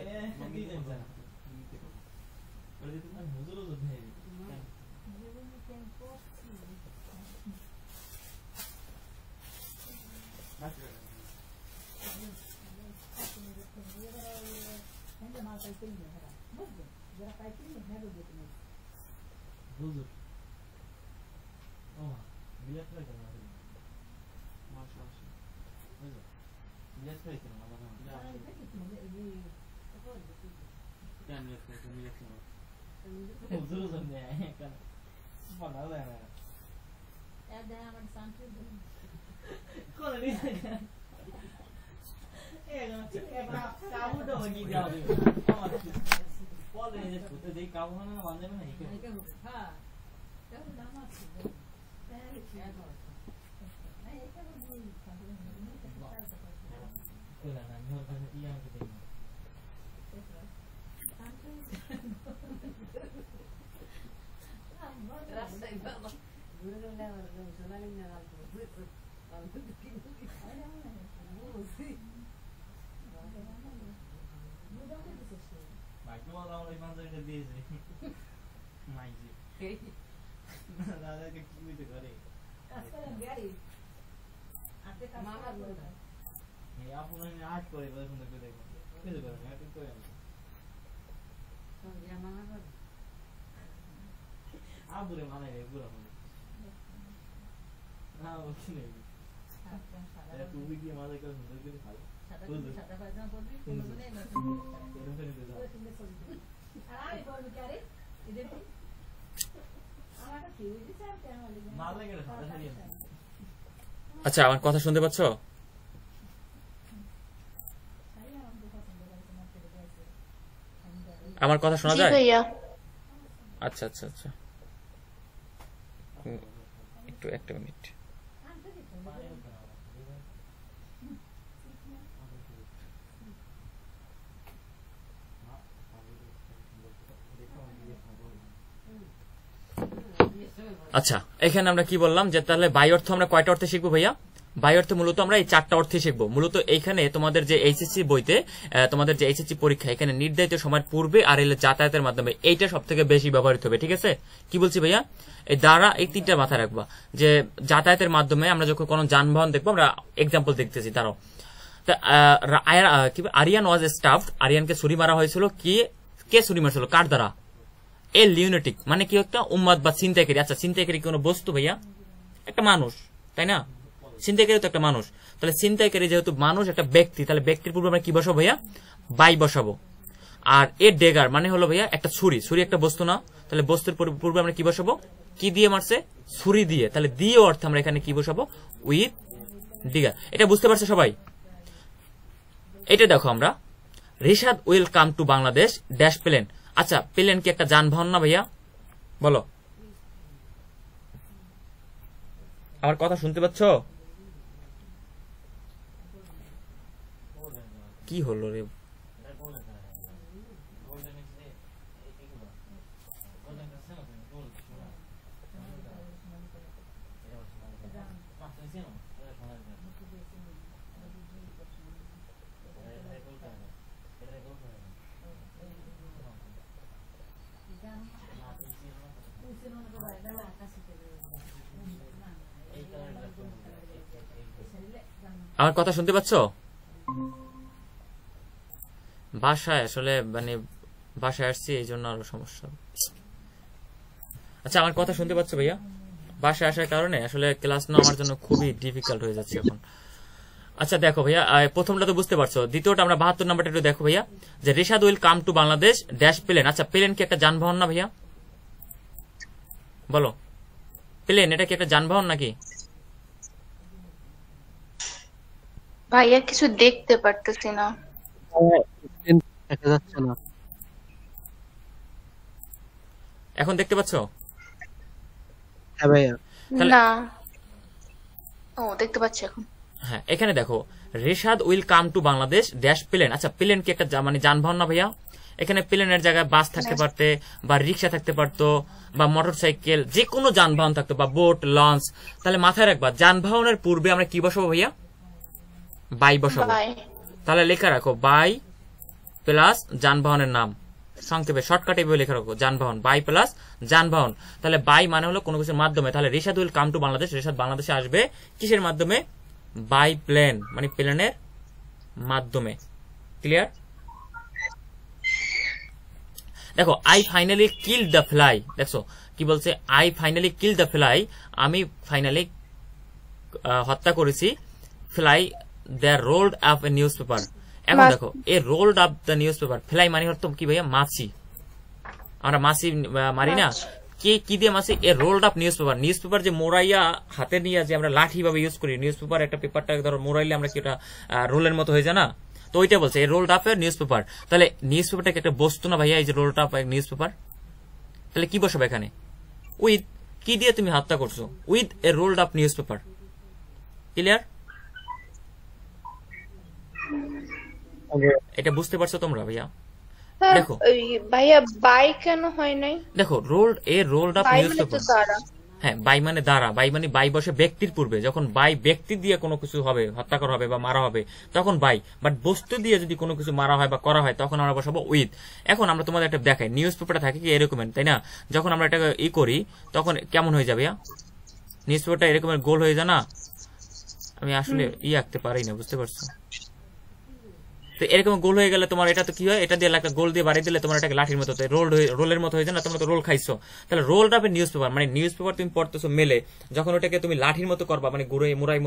আচ্ছা, আমার কথা শুনতে পাচ্ছ? আমার কথা শোনা যায়? আচ্ছা আচ্ছা আচ্ছা, একটু একটা মিনিট। আচ্ছা, এখানে আমরা কি বললাম যে তাহলে বাই অর্থ আমরা কয়টা অর্থে শিখবো ভাইয়া? বাই অর্থে মূলত আমরা এই 4টা অর্থে শিখবো। মূলত এইখানে তোমাদের যে এইচএসসি বইতে তোমাদের যে এইচএসসি পরীক্ষা এখানে নির্ধারিত সময়ের পূর্বে আর এলে যাতায়াতের মাধ্যমে এইটা সব থেকে বেশি ব্যবহৃত হবে। ঠিক আছে, কি বলছি ভাইয়া? এই দ্বারা এই 3টা মাথায় রাখবা যে যাতায়াতের মাধ্যমে আমরা যখন কোনো যানবাহন দেখবো, আমরা এক্সাম্পল দেখতেছি তারও। আরিয়ান ওয়াজ স্টাফড, আরিয়ানকে ছুরি মারা হয়েছিল। কে ছুরি মারছিল? কার দ্বারা? এ লিউনেটিক, মানে কি একটা উম্মাদ বা ছিনতাইকারী। আচ্ছা, ছিনতাইকারী কোনো বস্তু ভাইয়া? একটা মানুষ, তাই না? ছিনতাইকারী তো একটা মানুষ। তাহলে ছিনতাইকারী যেহেতু মানুষ, একটা ব্যক্তি, তাহলে ব্যক্তির পূর্বে আমরা কি বসাবো ভাইয়া? বাই বসাবো। আর এ ডেগার মানে হলো ভাইয়া একটা ছুরি। ছুরি একটা বস্তু না? তাহলে বস্তুর পূর্বে আমরা কি বসাবো? কি দিয়ে মারছে? ছুরি দিয়ে। তাহলে দিয়ে অর্থে আমরা এখানে কি বসাবো? উইথ ডিগার। এটা বুঝতে পারছো সবাই? এটা দেখো আমরা Rishad will come to Bangladesh dash plane. আচ্ছা, প্লেন কি একটা যানবাহন না ভাইয়া? বলো, আমার কথা শুনতে পাচ্ছ? কি হলো রে? আমার কথা শুনতে পাচ্ছ? বাসায় আসলে মানে বাসায় আসছি, এই জন্য আরো সমস্যা। আচ্ছা, আমার কথা শুনতে পাচ্ছ ভাইয়া? বাসায় আসার কারণে আসলে ক্লাস নেওয়া আমার জন্য খুবই ডিফিকাল্ট হয়ে যাচ্ছে এখন। আচ্ছা দেখো ভাইয়া, প্রথমটা তো বুঝতে পারছো। দ্বিতীয়টা আমরা 72 নাম্বারটা একটু দেখো ভাইয়া, যে Rishad will come to Bangladesh dash plane. আচ্ছা, প্লেন কি একটা যানবাহন না ভাইয়া? বলো, প্লেন এটা কি একটা যানবাহন নাকি? ভাইয়া কিছু দেখতে পারতেছি না। দেখা যাচ্ছে না। এখন দেখতে পাচ্ছ? হ্যাঁ ভাইয়া। না, ও দেখতে পাচ্ছি এখন। হ্যাঁ, এখানে দেখো Rishad will come to Bangladesh dash plane. আচ্ছা, প্লেন কি একটা মানে যানবাহন না ভাইয়া? এখানে প্লেনের জায়গায় বাস থাকতে পারতে, বা রিক্সা থাকতে পারতো, বা মোটর সাইকেল, যে কোনো যানবাহন থাকতো, বা বোট, লঞ্চ। তাহলে মাথায় রাখবা যানবাহনের পূর্বে আমরা কি বসাবো ভাইয়া? বাই বসাবো। তাহলে লেখা রাখো বাই প্লাস যানবাহনের নাম, সংক্ষেপে শর্টকাটে লেখা রাখো যানবাহন, বাই প্লাস যানবাহন। তাহলে বাই মানে হলো কোনো কিছুর মাধ্যমে। তাহলে Rishad will come to Bangladesh, Rishad বাংলাদেশে আসবে কিসের মাধ্যমে? বাই প্লেন, মানে প্লেনের মাধ্যমে। ক্লিয়ার? দেখো, I finally kill the fly. দেখছো কি বলছে? I finally kill the fly, আমি ফাইনালি হত্যা করেছি। Fly they rolled up a newspaper. এখন দেখো, a rolled up the newspaper. Fly মানে হতো কি ভাইয়া? মাছি। আমরা মাছি মারি না? কি দিয়ে মাছি? A rolled up newspaper. Newspaper যে মোড়াইয়া হাতে নিয়ে যে আমরা লাঠি ভাবে ইউজ করি, নিউজ পেপার একটা পেপারটা ধরো মোড়াইলে আমরা কি ওটা রোলের মতো হয়ে যায় না? তো ওইটা বলছে এই রোল্ড আপ এর নিউজ পেপার। তাহলে নিউজ পেপারটা একটা বস্তু না ভাইয়া? এই যে রোল্ড আপ নিউজ পেপার, তাহলে কি বসাবে এখানে? উইথ, কি দিয়ে তুমি হত্যা করছো? With a rolled up news paper. Clear? এটা বুঝতে পারছো তোমরা ভাইয়া? দেখো ভাইয়া বাই কেন হয় নাই? দেখো, রোল্ড আপ নিউজ পেপার। হ্যাঁ, বাই মানে দ্বারা, বাই মানে বাই বসে ব্যক্তির পূর্বে। যখন বাই ব্যক্তি দিয়ে কোনো কিছু হবে, হত্যা করা হবে বা মারা হবে, তখন বাই। বাট বস্তু দিয়ে যদি কোনো কিছু মারা হয় বা করা হয়, তখন আমরা বসাবো উইথ। এখন আমরা তোমাদের একটা দেখাই, নিউজ পেপারটা থাকে কি এরকমের, তাই না? যখন আমরা এটা করি, তখন কেমন হয়ে যাবে? নিউজ পেপারটা এরকমের গোল হয়ে যায় না? আমি আসলে আঁকতে পারি না, বুঝতে পারছো? তো এরকম গোল হয়ে গেলে তোমার এটা তো কি হয়? এটা দিয়ে একটা গোল দিয়ে বাড়িয়ে দিলে তোমার এটাকে লাঠির মতো, রোলের মতো হয়ে যায় না? তোমরা তো রোল খাইছো। তাহলে রোল আপ নিউজ পেপার, মানে নিউজ পেপার তুমি পড়তেছো মেলে, যখন ওটাকে তুমি লাঠির মতো করবা, মানে ঘুরে মোড়াই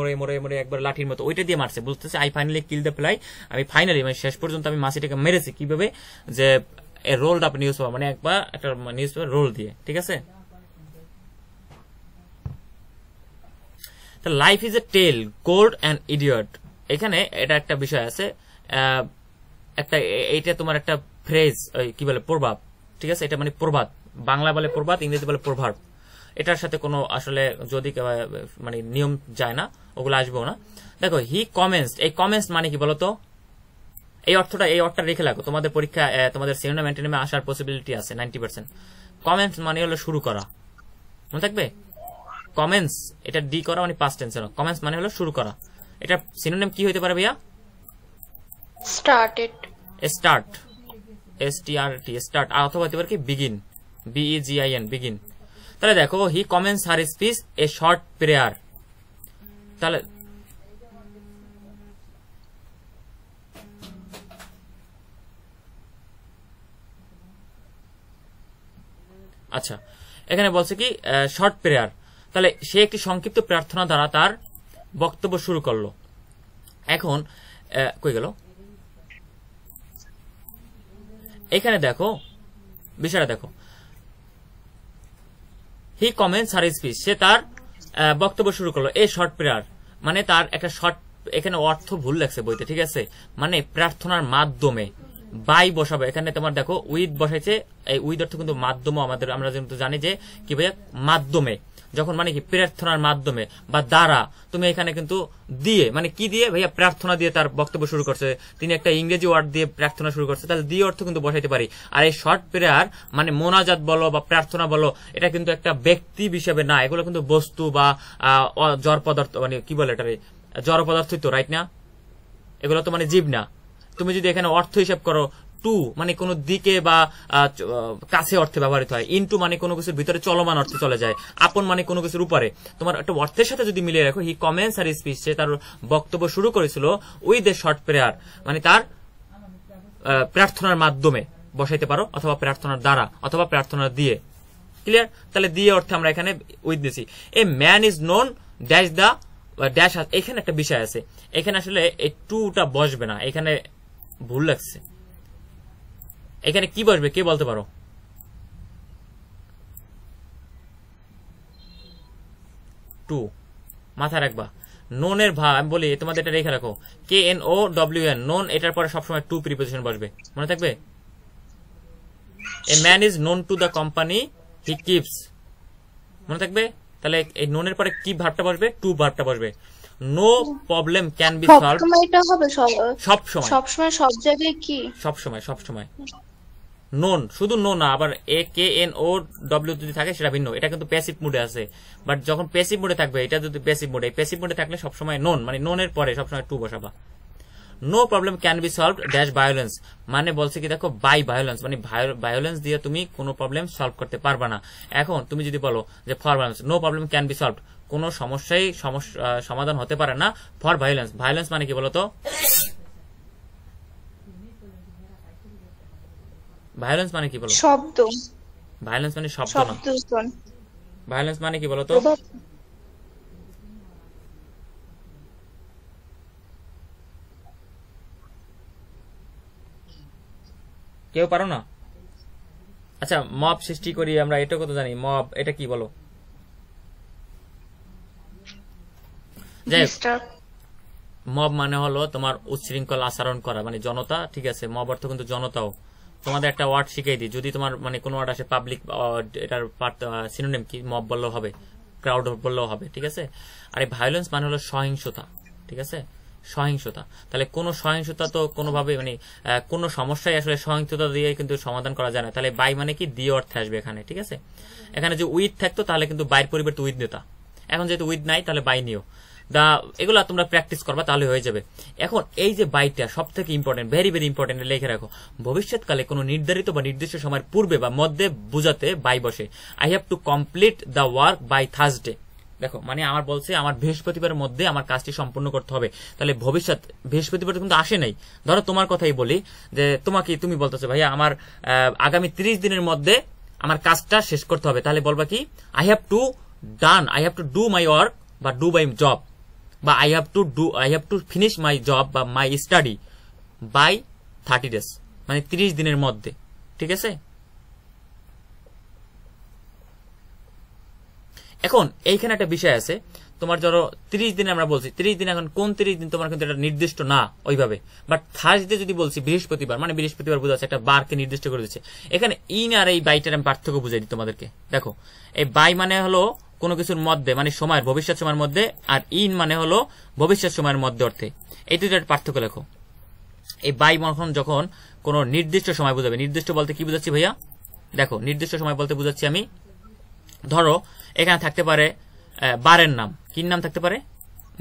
একবার লাঠির মতো, ওইটা দিয়ে মারছে। বুঝতেছে I finally kill the fly, আমি ফাইনালি মানে শেষ পর্যন্ত আমি মাছিটাকে মেরেছি। কিভাবে? যে রোল্ড আপ নিউজ পেপার, মানে একবার একটা নিউজ পেপার রোল দিয়ে। ঠিক আছে? Life is a tale gold and idiot. এখানে এটা একটা বিষয় আছে, একটা এইটা তোমার একটা ফ্রেজ, কি বলে, প্রবাদ। ঠিক আছে? এটা মানে প্রবাদ, বাংলা বলে প্রবাদ, ইংরেজি বলে প্রভাব। এটার সাথে কোনো আসলে যদি মানে নিয়ম যায় না, ওগুলো আসবেও না। দেখো, হি কমেন্টস, এই কমেন্টস মানে কি বলতো? এই অর্থটা রেখে লাগো, তোমাদের পরীক্ষা তোমাদের সিনোনিম অ্যান্টোনিমে আসার পসিবিলিটি আছে 90%। কমেন্টস মানে হলো শুরু করা। মনে থাকবে? কমেন্স, এটা ডি করা মানে পাস্ট টেন্স। কমেন্স মানে হলো শুরু করা। এটা সিনোনিম কি হইতে পারে ভাইয়া? স্টার্টেড। স্টার্ট, STRT, স্টার্ট, অথবা হতে পারে কি বিগিন, BEGIN, বিগিন। তাহলে দেখো he commences her speech a short prayer. তাহলে আচ্ছা, এখানে বলছে কি শর্ট প্রেয়ার, তাহলে সে একটি সংক্ষিপ্ত প্রার্থনা দ্বারা তার বক্তব্য শুরু করলো। এখন কই গেল? এখানে দেখো বিষয়টা দেখো, হি কমেন্টস হার স্পিচ, সে তার বক্তব্য শুরু করলো এ শর্ট প্রেয়ার, মানে তার একটা শর্ট, এখানে অর্থ ভুল লাগছে বইতে, ঠিক আছে, মানে প্রার্থনার মাধ্যমে বাই বসাবে। এখানে তোমার দেখো উইথ বসাইছে, এই উইথ অর্থ কিন্তু মাধ্যমে, আমাদের আমরা কিন্তু জানি যে কি ভাইয়া মাধ্যমে, যখন মানে কি প্রার্থনার মাধ্যমে বা দ্বারা, তুমি এখানে কিন্তু দিয়ে মানে কি দিয়ে ভাইয়া প্রার্থনা দিয়ে তার বক্তব্য শুরু করছে, তিনি একটা ইংরেজি ওয়ার্ড দিয়ে প্রার্থনা শুরু করছে, তাহলে দিয়ে অর্থ কিন্তু বসাইতে পারি। আর এই শর্ট প্রেয়ার মানে মোনাজাত বলো বা প্রার্থনা বলো, এটা কিন্তু একটা ব্যক্তি হিসেবে না, এগুলো কিন্তু বস্তু বা জড় পদার্থ, মানে কি বলে এটারে, জড় পদার্থই তো, রাইট না? এগুলো তো মানে জীব না। তুমি যদি এখানে অর্থ হিসাব করো, টু মানে কোন দিকে বা কাছে অর্থে ব্যবহৃত হয়, ইনটু মানে কোনো কিছুর ভিতরে চলমান অর্থে চলে যায়, আপন মানে কোনো কিছুর উপরে, তোমার একটা অর্থের সাথে যদি মিলিয়ে রাখো, হি কমেন্টস আর স্পিচ, সে তার বক্তব্য শুরু করেছিল উইথ এ শর্ট প্রেয়ার, মানে তার প্রার্থনার মাধ্যমে বসাইতে পারো, অথবা প্রার্থনার দ্বারা, অথবা প্রার্থনা দিয়ে। ক্লিয়ার? তাহলে দিয়ে অর্থে আমরা এখানে উইথ দিছি। A man is known dash the dash. এখানে একটা বিষয় আছে, এখানে আসলে এই টুটা বসবে না, এখানে ভুল লাগছে। এখানে কি বসবে কে বলতে পারো? টু মাথায় রাখবা। নোনের ভাব আমি বলি তোমাদের, এটা রেখে রাখো, KNOWN, নোন, এটার পরে সবসময় টু প্রিপোজিশন বসবে, মনে থাকবে। এ man is known to the company he keeps, মনে থাকবে। তাহলে এই নোনের পরে কি ভার্বটা বসবে? টু ভার্বটা বসবে। No problem can be solved, এটা হবে সব সময়, সব সময়, সব জায়গায় কি সব সময়, সব সময়। নোন, শুধু নো না, আবার KNOW যদি থাকে সেটা ভিন্ন, এটা কিন্তু প্যাসিভ মুডে আছে, বাট যখন প্যাসিভ মুডে থাকবে, এটা যদি প্যাসিভ মুডে, প্যাসিভ মুডে থাকলে সবসময় নোন, মানে নোনের পরে সবসময় টু বসাবা। No problem can be solved dash violence, মানে বলছে কি দেখো বাই ভায়োলেন্স, মানে ভায়োলেন্স দিয়ে তুমি কোনো প্রবলেম সলভ করতে পারবা না। এখন তুমি যদি বলো যে for violence, no problem can be solved, কোন সমস্যাই সমাধান হতে পারে না ফর ভায়োলেন্স। ভায়োলেন্স মানে কি বলতো? ভায়োলেন্স মানে কি বলো? শব্দ। ভায়োলেন্স মানে শব্দ না, ভায়োলেন্স মানে কি বলতো? কেউ পারো না? আচ্ছা, মব সৃষ্টি করি আমরা, এটা কত জানি, মব এটা কি বলো? মব মানে হলো তোমার উচ্ছৃঙ্খল আচরণ করা, মানে জনতা, ঠিক আছে। মব অর্থ কিন্তু জনতাও। তোমাদের একটা ওয়ার্ড শিখাই দিই, যদি তোমার মানে কোনো ওয়ার্ড আসে পাবলিক, এটার সিনোনিম কি? মব বললেও হবে, ক্রাউড বললেও হবে, ঠিক আছে। আর এই ভায়োলেন্স মানে হলো সহিংসতা, ঠিক আছে, সহিংসতা। তাহলে কোনো সহিংসতা তো কোনোভাবে মানে কোনো সমস্যায় আসলে সহিংসতা দিয়ে কিন্তু সমাধান করা যায় না। তাহলে বাই মানে কি? দিয়ে অর্থে আসবে এখানে, ঠিক আছে। এখানে যে উইথ থাকতো তাহলে কিন্তু বাইর পরিবর্তে উইথ নিতা, এখন যেহেতু উইথ নাই তাহলে বাই নিও। এগুলা তোমরা প্র্যাকটিস করবা, তাহলে হয়ে যাবে। এখন এই যে বাইটা সব থেকে ইম্পর্টেন্ট, ভেরি ভেরি ইম্পর্টেন্ট, লিখে রাখো। ভবিষ্যৎকালে কোনো নির্ধারিত বা নির্দিষ্ট সময়ের পূর্বে বা মধ্যে বুঝাতে বাই বসে। I have to complete the work by Thursday. দেখো মানে আমার বলছে আমার বৃহস্পতিবারের মধ্যে আমার কাজটি সম্পূর্ণ করতে হবে। তাহলে ভবিষ্যৎ বৃহস্পতিবার কিন্তু আসে নাই। ধরো তোমার কথাই বলি যে তুমি বলতেছো ভাইয়া আমার আগামী 30 দিনের মধ্যে আমার কাজটা শেষ করতে হবে, তাহলে বলবা কি? I have to do my work বা ডু মাই জব, বা I have to finish my job বা মাই স্টাডি বাই 30 days, মানে 30 দিনের মধ্যে, ঠিক আছে। এখন এইখানে একটা বিষয় আছে, তোমার ধরো 30 দিন আমরা বলছি, 30 দিন, এখন কোন 30 দিন তোমার কিন্তু এটা নির্দিষ্ট না ওইভাবে, বাট থার্সডে যদি বলছি বৃহস্পতিবার, মানে বৃহস্পতিবার বোঝাচ্ছে একটা বারকে নির্দিষ্ট করে দিচ্ছে। এখানে ইন আর এই বাইটার আমি পার্থক্য বুঝাই দিই তোমাদেরকে। দেখো এই বাই মানে হলো কোনো কিছুর মধ্যে, মানে সময়ের, ভবিষ্যৎ সময়ের মধ্যে, আর ইন মানে হলো ভবিষ্যৎ সময়ের মধ্যে অর্থে। এই দুইটার পার্থক্য লেখো। এই বাই যখন কোনো নির্দিষ্ট সময় বোঝাবে, নির্দিষ্ট বলতে কি বুঝাচ্ছি ভাইয়া? দেখো নির্দিষ্ট সময় বলতে বুঝাচ্ছি আমি ধরো এখানে থাকতে পারে বারের নাম, কি নাম থাকতে পারে,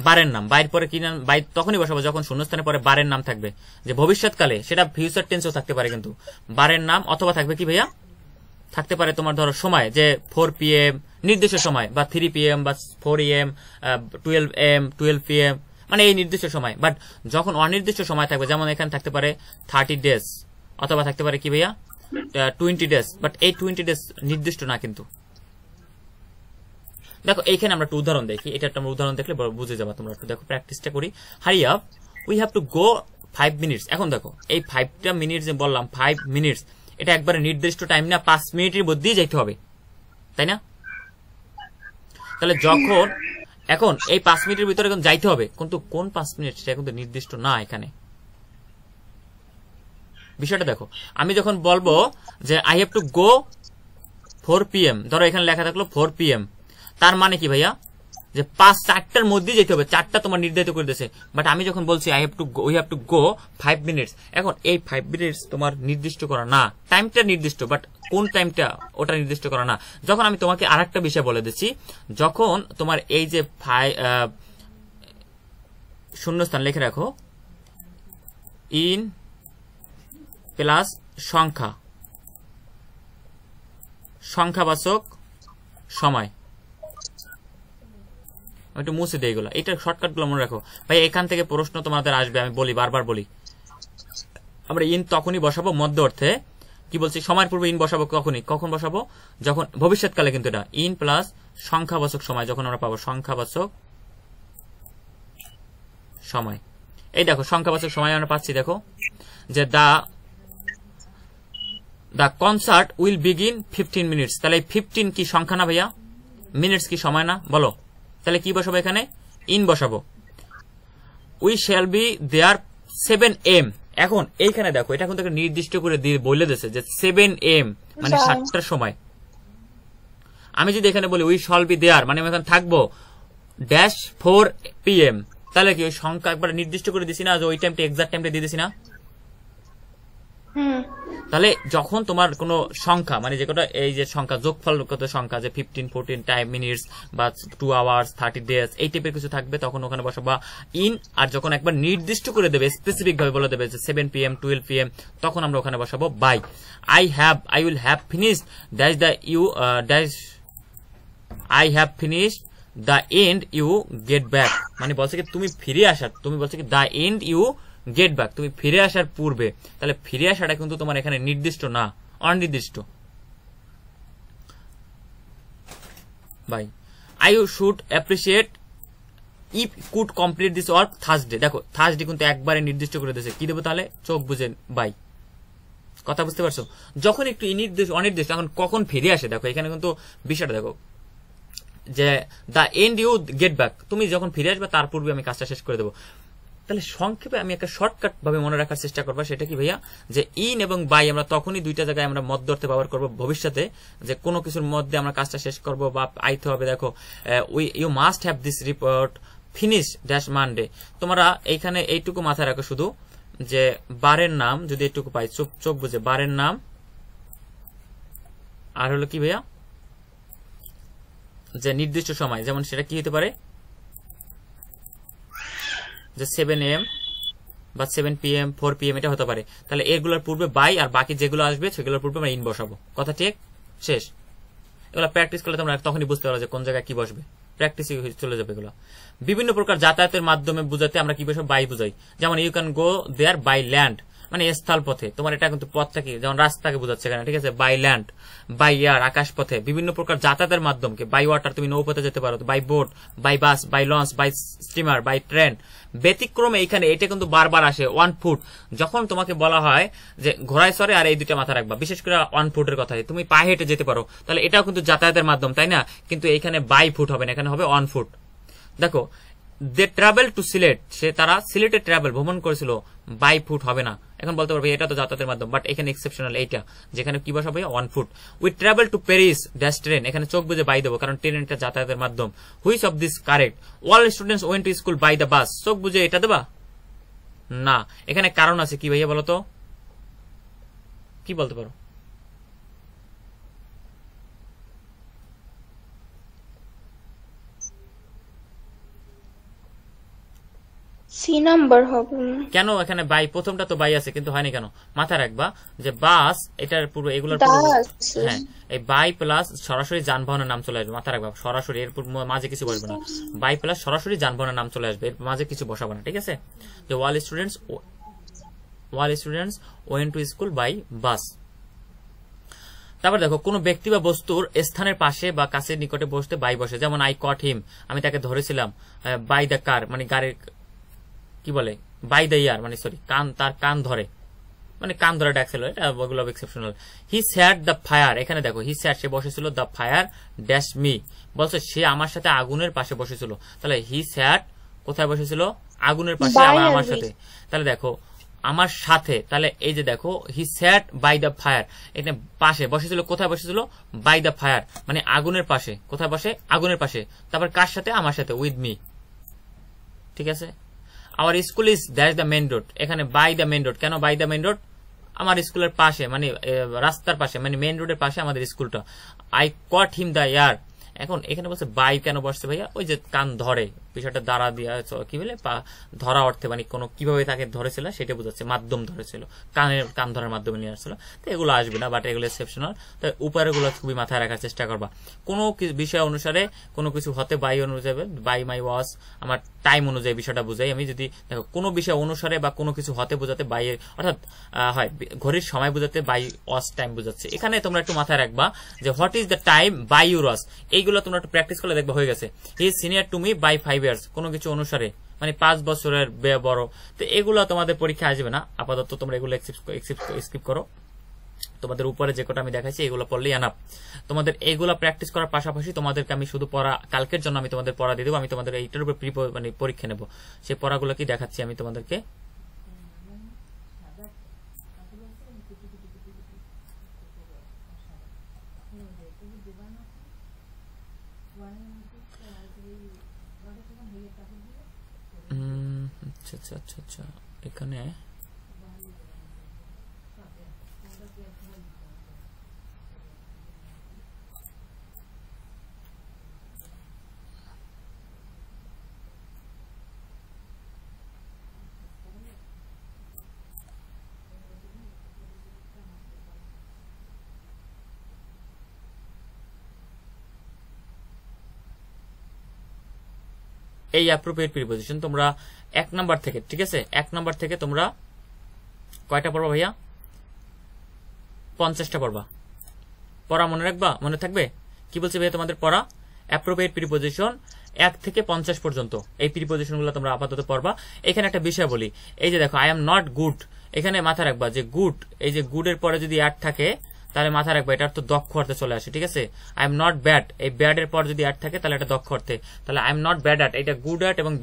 বারের নাম। বাইর পরে কি নাম, বাই তখনই বসাবো যখন শূন্যস্থানে পরে বারের নাম থাকবে, যে ভবিষ্যৎকালে, সেটা ফিউচার টেন্সও থাকতে পারে কিন্তু বারের নাম, অথবা থাকবে কি ভাইয়া, থাকতে পারে তোমার ধরো সময়, যে 4 PM নির্দিষ্ট সময়, বা 3 PM বা 4 AM 12 AM 12 PM, মানে এই নির্দিষ্ট সময়। বাট যখন অনির্দিষ্ট সময় থাকবে, যেমন এখানে থাকতে পারে 30 ডেজ, অথবা থাকতে পারে কি ভাইয়া 20 ডেজ, বাট এই 20 ডেজ নির্দিষ্ট না কিন্তু। দেখো এইখানে আমরা একটা উদাহরণ দেখি, এটা একটা উদাহরণ দেখলে বুঝে যাবা তোমরা। একটু দেখো, প্র্যাকটিসটা করি। Hurry up, we have to go 5 minutes. এখন দেখো এই 5টা মিনিট যে বললাম, 5 মিনিটস, এটা একবারে নির্দিষ্ট টাইম না, 5 মিনিটের মধ্যেই যাইতে হবে, তাই না? তাহলে যখন এখন এই 5 মিনিটের ভিতরে এখন যাইতে হবে, কিন্তু কোন 5 মিনিট সেটা কিন্তু নির্দিষ্ট না এখানে। বিষয়টা দেখো, আমি যখন বলবো যে I have to go 4 PM, ধরো এখানে লেখা থাকলো 4 PM, তার মানে কি ভাইয়া, যে 4টার মধ্যে যেতে হবে, 4টা তোমার নির্ধারিত করে দিয়েছে। বাট আমি যখন বলছি I have to go, we have to go 5 minutes, এখন এই 5 মিনিটস তোমার নির্দিষ্ট করা না, টাইমটা নির্দিষ্ট, বাট কোন টাইমটা ওটা নির্দিষ্ট করা না। যখন আমি তোমাকে আরেকটা বিষয় বলে দিচ্ছি, যখন তোমার এই যে শূন্যস্থান লিখে রাখো, ইন প্লাস সংখ্যা, সংখ্যাবাচক সময়, একটু মুছে দিই এগুলো, এটা শর্টকাট গুলো মনে রাখো ভাই। এখান থেকে প্রশ্ন তোমাদের আসবে, আমি বলি, বারবার বলি, আমরা ইন তখনই বসাবো মধ্য অর্থে। কি বলছি, সময়ের পূর্বে ইন বসাবো কখনই, কখন বসাবো, যখন ভবিষ্যৎকালে, কিন্তু এটা ইন প্লাস সংখ্যাবাচক সময়, যখন আমরা পাবো সংখ্যাবাচক সময়। এই দেখো সংখ্যাবাচক সময় আমরা পাচ্ছি, দেখো যে the concert will begin 15 minutes, তাহলে 15 কি সংখ্যা না ভাইয়া, মিনিটস কি সময় না, বলো। তাহলে কি বসাবো এখানে, ইন বসাবো। We shall be there 7 AM, এখন এইখানে দেখো এটা কিন্তু নির্দিষ্ট করে দিয়ে বলে দিয়েছে যে 7 AM মানে 7টার সময়। আমি যদি এখানে বলি উই শ্যাল বি দেয়ার, মানে আমি এখানে থাকবো ড্যাশ 4 PM, তাহলে কি ওই সংখ্যা একবার নির্দিষ্ট করে দিছি না, যে ওই টাইমটা এক্সাক্ট টাইমটা দিয়ে দিছি না। তাহলে যখন তোমার কোন সংখ্যা, মানে যে কটা এই যে সংখ্যা যোগফল কত সংখ্যা, যে 15, 14 টাইম মিনিটস বা 2 আওয়ার্স 30 ডেজ, এই টাইপের কিছু থাকবে, তখন ওখানে বসাবা ইন। আর যখন একবার নির্দিষ্ট করে দেবে, স্পেসিফিক ভাবে বলে দেবে যে 7 PM 12 PM, তখন আমরা ওখানে বসাবো by. I will have finished dash the you dash, I have finished the end you get back, মানে বলছে কি তুমি ফিরে আসার, তুমি বলছে কি the end you get back, তুমি ফিরে আসার পূর্বে। তাহলে ফিরে আসাটা কিন্তু তোমার এখানে নির্দিষ্ট না, অনির্দিষ্ট। By, I should appreciate if could complete this work Thursday. দেখো থার্সডে কিন্তু একবারে নির্দিষ্ট করে দিয়েছে, কি দেবো তাহলে, চোখ বুঝে বাই। কথা বুঝতে পারছো? যখন একটু অনির্দিষ্ট, এখন কখন ফিরে আসে, দেখো এখানে কিন্তু বিষয়টা দেখো, যে the end you get back, তুমি যখন ফিরে আসবে তার পূর্বে আমি কাজটা শেষ করে দেবো। তাহলে সংক্ষেপে আমি একটা শর্টকাট ভাবে মনে রাখার চেষ্টা করবো, সেটা কি ভাইয়া, যে ইন এবং বাই আমরা তখনই দুইটা জায়গায় আমরা মধ্য অর্থে ব্যবহার করবো ভবিষ্যতে, যে কোনো কিছুর মধ্যে আমরা কাজটা শেষ করবো বা আইতে হবে। দেখো you must have this report finish dash Monday, তোমরা এইখানে এইটুকু মাথায় রাখো শুধু, যে বারের নাম যদি এইটুকু পাই, চোখ বুঝে বারের নাম, আর হলো কি ভাইয়া, যে নির্দিষ্ট সময়, যেমন সেটা কি হতে পারে, যে 7 AM বা 7 PM 4 PM এটা হতে পারে। তাহলে এগুলোর পূর্বে বাই, আর বাকি যেগুলো আসবে সেগুলোর পূর্বে আমরা ইন বসাবো। কথা ঠিক, শেষ। এগুলো প্র্যাকটিস করলে তোমরা তখনই বুঝতে পারো যে কোন জায়গায় কি বসবে, প্র্যাকটিস চলে যাবে এগুলো। বিভিন্ন প্রকার যাতায়াতের মাধ্যমে বুঝাতে আমরা কি বসাবো, বাই বুঝাই। যেমন you can go there by land, মানে স্থল পথে, তোমার এটা কিন্তু পথটা কি, যেমন রাস্তাকে বোঝাচ্ছে এখানে, ঠিক আছে। বাই ল্যান্ড, বাই এয়ার আকাশ পথে, বিভিন্ন প্রকার যাতায়াতের মাধ্যমকে, বাই ওয়াটার তুমি নৌপথে যেতে পারো, by boat, by bus, by launch, by steamer, by train. ব্যতিক্রমে এখানে এটা কিন্তু বারবার আসে 1 ফুট, যখন তোমাকে বলা হয় যে ঘোড়ায় চড়ে, আর এই দুইটা মাথা রাখবা, বিশেষ করে 1 ফুটের কথা, তুমি পায়ে হেঁটে যেতে পারো, তাহলে এটাও কিন্তু যাতায়াতের মাধ্যম, তাই না। কিন্তু এখানে বাই ফুট হবে না, এখানে হবে 1 ফুট। দেখো দে ট্রাভেল টু সিলেট, তারা সিলেটে ট্রাভেল ভ্রমণ করেছিল, বাই ফুট হবে না। এখন বলতে পারবে এটা তো যাতায়াতের মাধ্যম, বাট এখানে এক্সেপশনাল এইটা, যেখানে কি বসাবে 1 foot. We travel to Paris dash train, এখানে চোখ বুঝে বাই দেবো, কারণ ট্রেন এটা যাতায়াতের মাধ্যম। Which of this correct, all students went to school by the bus, চোখ বুঝে এটা দেবা না, এখানে কারণ আছে কি ভাইয়া, বলো তো, কি বলতে পারো? সি নাম্বার হবে না। কেন এখানে বাই, প্রথমটা তো বাই আছে কিন্তু হয়নি কেন? মাথায় রাখবা যে বাস এটার পুরো এগুলোর পুরো, হ্যাঁ এই বাই প্লাস সরাসরি যানবাহনের নাম চলে আসবে। মাথায় রাখবা সরাসরি, এর মাঝে কিছু বসবে না। বাই প্লাস সরাসরি যানবাহনের নাম চলে আসবে, এর মাঝে কিছু বসাবো না, ঠিক আছে? যে all students went to school by bus. তারপর দেখো কোন ব্যক্তি বা বস্তুর স্থানের পাশে বা কাছের নিকটে বসতে বাই বসে, যেমন আই কট হিম, আমি তাকে ধরেছিলাম, বাই দ্য কার মানে গাড়ির কি বলে, বাই দ্য ইয়ার মানে সরি কান, তার কান ধরে মানে কান ধরে ডাকছিল, এটা ওগুলো exceptional. He sat the fire, এখানে দেখো হি স্যাট সে বসেছিল, দ্য ফায়ার ড্যাশ মি বলছে সে আমার সাথে আগুনের পাশে বসেছিল। তাহলে হি স্যাট কোথায় বসেছিল? আগুনের পাশে, আবার আমার সাথে। তাহলে দেখো আমার সাথে, তাহলে এই যে দেখো হি স্যাট বাই দ্য ফায়ার, এখানে পাশে বসেছিল, কোথায় বসেছিল? বাই দ্য ফায়ার মানে আগুনের পাশে। কোথায় বসে? আগুনের পাশে। তারপর কার সাথে? আমার সাথে, উইথ মি, ঠিক আছে? Our school is that the main road, এখানে বাই দ্য মেইন রোড, কেন বাই দ্য মেইন রোড? আমার স্কুলের পাশে মানে রাস্তার পাশে মানে মেইন রোডের পাশে আমাদের স্কুলটা। I caught him the year, এখন এখানে বলছে বাই কেন বসছে ভাইয়া? ওই যে কান ধরে, বিষয়টা দ্বারা দিয়া কি বলে ধরা অর্থে মানে কোন কিভাবে তাকে ধরেছিল সেটা বোঝাচ্ছে, মাধ্যম ধরেছিল, কান ধরার মাধ্যমে নিয়ে আসছিল। তো এগুলো আসবে না, বাট এগুলো এক্সেপশনাল। তো উপরে গুলো খুবই মাথায় রাখার চেষ্টা করবা। কোনো বিষয় অনুসারে কোনো কিছু হতে বাই অনুযায়ী, বাই মাই ওয়াচ আমার টাইম অনুযায়ী বিষয়টা বুঝাই আমি। যদি দেখো কোনো বিষয় অনুসারে বা কোনো কিছু হতে বোঝাতে বাই, অর্থাৎ হয় ঘড়ির সময় বোঝাতে বাই ওয়াচ টাইম বোঝাচ্ছে। এখানে তোমরা একটু মাথায় রাখবা যে what is the time by your watch, এইগুলো তোমরা একটু প্র্যাকটিস করলে দেখবা হয়ে গেছে। He is senior to me by 5 years, কোনো কিছু অনুসারে মানে 5 বছরের বড়। তো এগুলো তোমাদের পরীক্ষা আসবে না, আপাতত তোমরা এগুলো স্কিপ করো। তোমাদের উপরে যে কটা আমি দেখাচ্ছি এগুলো পড়লেই আনাপ। তোমাদের এইগুলো প্র্যাকটিস করার পাশাপাশি তোমাদেরকে আমি শুধু পড়া, কালকের জন্য আমি তোমাদের পড়া দিয়ে দেবো। আমি তোমাদের এইটার উপর মানে পরীক্ষা নেবো, সেই পড়াগুলো কি দেখাচ্ছি আমি তোমাদেরকে। আচ্ছা আচ্ছা আচ্ছা, এখানে এই অ্যাপ্রোপ্রিয়েট প্রিপোজিশন তোমরা 1 নাম্বার থেকে, ঠিক আছে, 1 নাম্বার থেকে তোমরা কয়টা পড়বা ভাইয়া? 50টা পড়বা। পড়া মনে রাখবা, মনে থাকবে? কি বলছে ভাইয়া তোমাদের পড়া? অ্যাপ্রোপ্রিয়েট প্রিপোজিশন 1 থেকে 50 পর্যন্ত এই প্রিপোজিশনগুলো তোমরা আপাতত পড়বা। এখানে একটা বিষয় বলি, এই যে দেখো আই এম নট গুড, এখানে মাথায় রাখবা যে গুড, এই যে গুডের পরে যদি অ্যাড থাকে তাহলে মাথায় রাখবা এটা তো দক্ষ অর্থে চলে আসে, ঠিক আছে? আই এম নট ব্যাড, এই ব্যাড এর পর যদি অ্যাড থাকে তাহলে এটা দক্ষ অর্থে। তাহলে I am not bad at, এটা গুড অ্যাট এবং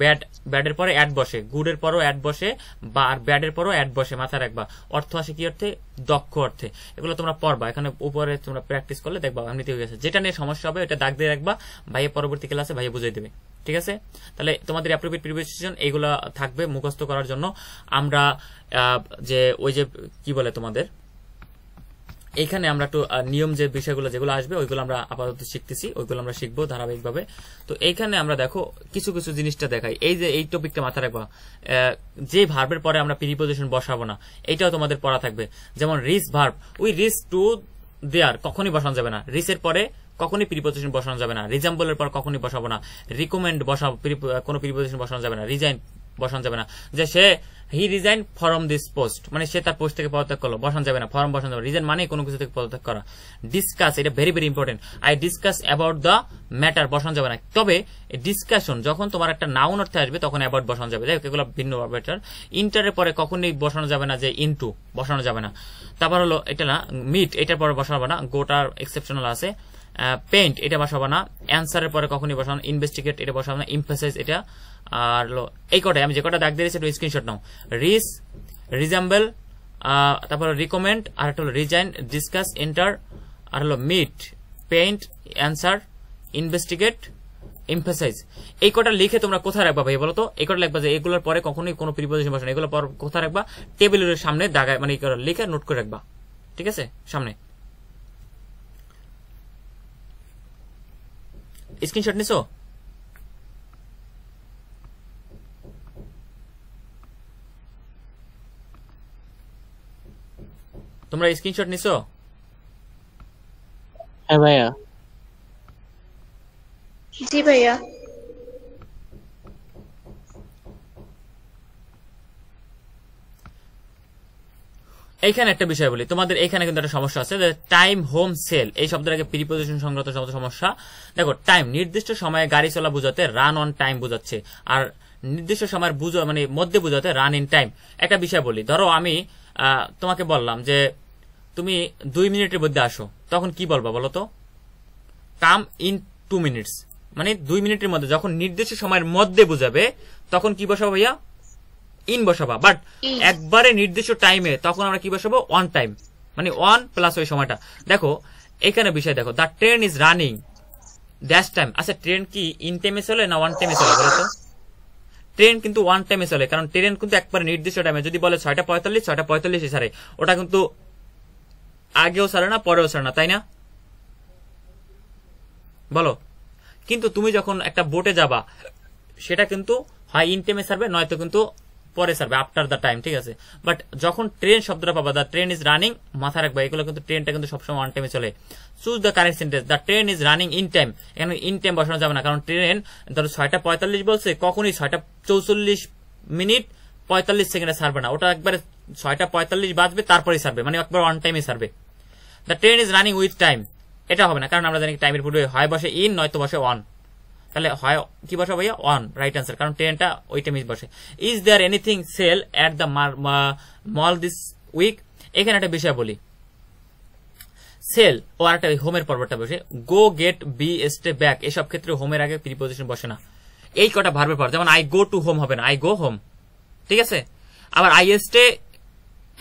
ব্যাড এর পরে অ্যাড বসে, গুড এর পরও অ্যাড বসে বা আর ব্যাড এর পরও অ্যাড বসে, মাথায় রাখবা। অর্থ আসে কি অর্থে? দক্ষ অর্থে। এগুলো তোমরা পড়বা, এখানে উপরে তোমরা প্র্যাকটিস করলে দেখবা এমনিতে হয়ে গেছে। যেটা নিয়ে সমস্যা হবে এটা দাগ দিয়ে রাখবা, ভাইয়া পরবর্তী ক্লাসে ভাইয়া বুঝিয়ে দেবে, ঠিক আছে? তাহলে তোমাদের অ্যাপ্রোপ্রিয়েট প্রিপোজিশন এইগুলা থাকবে মুখস্থ করার জন্য। আমরা যে ওই যে কি বলে তোমাদের এইখানে আমরা একটু নিয়ম যে বিষয়গুলো যেগুলো আসবে ওইগুলো আমরা আপাতত শিখতেছি, ওইগুলো আমরা শিখবো ধারাবাহিকভাবে। তো এইখানে আমরা দেখো কিছু কিছু জিনিসটা দেখাই, এই যে এই টপিকটা মাথায় রাখবা, যে ভার্বের পরে আমরা প্রিপোজিশন বসাবো না এইটাও তোমাদের পড়া থাকবে। যেমন reach verb, we reach to there কখনই বসানো যাবে না, রিচের পরে কখনই প্রিপোজিশন বসানো যাবে না, রিজাম্বলের পর কখনই বসাবো না, রিকমেন্ড বসাবো কোনো প্রিপোজিশন বসানো যাবে না, রিজাইন বসানো যাবে না, যে সে হি রিজাইন ফ্রম দিস পোস্ট মানে সে তার পোস্ট থেকে পদত্যাগ করলো, বসানো যাবে না, ফর্ম বসানো যাবে। রিজাইন মানে কোনো কিছু থেকে পদত্যাগ করা। ডিসকাস, এটা very very important, I discuss about the matter বসানো যাবে না। তবে ডিসকাশন যখন তোমার একটা নাউন অর্থে আসবে তখন অ্যাবাউট বসানো যাবে, দেখ এগুলো ভিন্ন ব্যাটার। ইন্টারের পরে কখনোই বসানো যাবে না যে ইনটু বসানো যাবে না। তারপর হলো এটা না মিট, এটার পরে বসাবো না, গোটার এক্সেপশনাল আছে। পেইন্ট এটা বসাবো না, অ্যান্সারের পরে কখনই বসাবো না, ইনভেস্টিগেট এটা বসাবো না, এমফাসাইজ এটা। আর হলো এই কটাই, আমি যে কটা দাগ দিয়েছি একটু স্ক্রিনশট নাও। রিচ, রিজাম্বল, তারপর রিকমেন্ড, আর একটা হলো রিজাইন, ডিসকাস, এন্টার, আর হলো meet, paint, answer, investigate, emphasise. এই কটা লিখে তোমরা কোথায় রাখবা ভাই বলো তো? এই কটা লিখবা যে এগুলোর পরে কখনোই কোনো প্রিপোজিশন বসানো, এগুলোর পর কোথায় রাখবা? টেবিলের সামনে দাগায় মানে লিখে নোট করে রাখবা, ঠিক আছে? সামনে স্ক্রিনশট নিছো? তোমরা স্ক্রিনশট নিছো? হ্যাঁ ভাইয়া। জি ভাইয়া। এইখানে একটা বিষয় বলি, তোমাদের এখানে কিন্তু একটা সমস্যা আছে যে টাইম, হোম, সেল এই শব্দের আগে প্রিপোজিশন সংক্রান্ত সমস্যা। দেখো টাইম নির্দিষ্ট সময়ে গাড়ি চলা বোঝাতে রান অন টাইম বোঝাচ্ছে, আর নির্দিষ্ট সময়ের মানে মধ্যে বোঝাতে রান ইন টাইম। একটা বিষয় বলি, ধরো আমি তোমাকে বললাম যে তুমি 2 মিনিটের মধ্যে আসো, তখন কি বলবা বলো তো? কাম ইন 2 মিনিটস, মানে 2 মিনিটের মধ্যে। যখন নির্দিষ্ট সময়ের মধ্যে বোঝাবে তখন কি বসাবো ভাইয়া? ইন বসাবা। বাট একবারে নির্দিষ্ট টাইমে তখন আমরা কি বসাবো? অন টাইম, মানে অন প্লাস ওই সময়টা। দেখো এখানে বিষয় দেখো, the train is running dash time. আচ্ছা ট্রেন কি ইন টাইমে চলে না ওয়ান টাইমে চলে বলো তো? ট্রেন কিন্তু ওয়ান টাইমে চলে, কারণ ট্রেন কিন্তু একবারে নির্দিষ্ট টাইমে। যদি বলে 6:45, 6:45 ছাড়ে, ওটা কিন্তু আগেও ছাড়ে না পরেও ছাড়ে না, তাই না? বলো। কিন্তু তুমি যখন একটা বোটে যাবা সেটা কিন্তু হয় ইন টাইমে ছাড়বে, নয়তো কিন্তু পরে ছাড়বে, আফটার দ্য টাইম, ঠিক আছে? বাট যখন ট্রেন শব্দটা পাবা, দ্য ট্রেন ইজ রানিং, মাথা রাখবা এগুলো কিন্তু ট্রেনটা কিন্তু সবসময় অন টাইমে চলে। Choose the correct sentence, the train is running in time. এখানে ইন টাইম বসানো যাবে না, কারণ ট্রেন ধরো 6:45 বলছে, কখনই 6:44 ছাড়বে না, ওটা একবারে 6:45 বাজবে তারপরে ছাড়বে, মানে একবার অন টাইমে ছাড়বে। The train is running with time, এটা হবে না, কারণ আমরা জানি টাইমের পূর্বে হয় বসে ইন নয়তো বসে অন। তাহলে হয় কি বসে ভাইয়া? অন, রাইট আনসার, কারণ ট্রেনটা ওই টাইমে বসে। Is there anything sell at the mall this week? এখানে একটা বিষয় বলি, সেল ও আর একটা হোমের পর্বটা বসে, গো, গেট, বি, স্টে, ব্যাক, এসব ক্ষেত্রে হোমের আগে প্রিপোজিশন বসে না। এই কটা ভার্বের পর, যেমন আই গো টু হোম হবে না, আই গো হোম, ঠিক আছে? আবার আই স্টে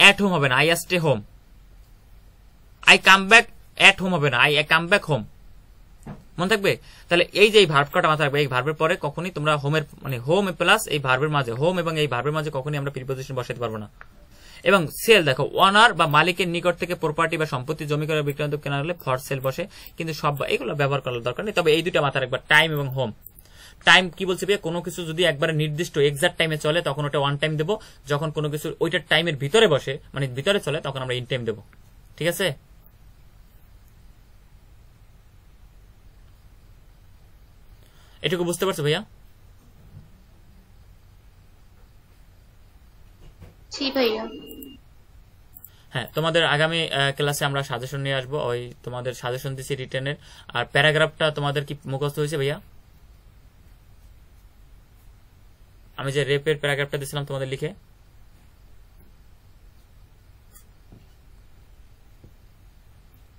এট হোম হবে না, I stay home. I come back at home হবে না, আই কাম ব্যাক হোম। মনে থাকবে? তাহলে এই যে ভার্ব কটা মাথায় রাখবে, এই ভার্বের পরে কখনই তোমরা হোমের মানে হোম প্লাস এই ভার্বের মাঝে, হোম এবং এই ভার্বের মাঝে কখনই আমরা প্রিপোজিশন বসাতে পারবো না। এবং সেল দেখো, ওনার বা মালিকের নিকট থেকে প্রপার্টি বা সম্পত্তি জমি করে বিক্রান্ত কেনা হলে ফর সেল বসে, কিন্তু সব এগুলো ব্যবহার করার দরকার নেই। তবে এই দুটা মাথায় রাখবা, টাইম এবং হোম। টাইম কি বলছে ভাই? কোনো কিছু যদি একবারে নির্দিষ্ট এক্সাক্ট টাইমে চলে তখন ওটা ওয়ান টাইম দেবো, যখন কোনো কিছু ওইটার টাইমের ভিতরে বসে মানে ভিতরে চলে তখন আমরা ইন টাইম দেবো, ঠিক আছে? এটুকু বুঝতে পারছো ভাইয়া? জি ভাইয়া। হ্যাঁ, তোমাদের আগামী ক্লাসে আমরা সাজেশন নিয়ে আসবো, ওই তোমাদের সাজেশন দিচ্ছি রিটেনের। আর প্যারাগ্রাফটা তোমাদের কি মুখস্থ হয়েছে ভাইয়া? আমি যে রেপের প্যারাগ্রাফটা দিয়েছিলাম তোমাদের লিখে,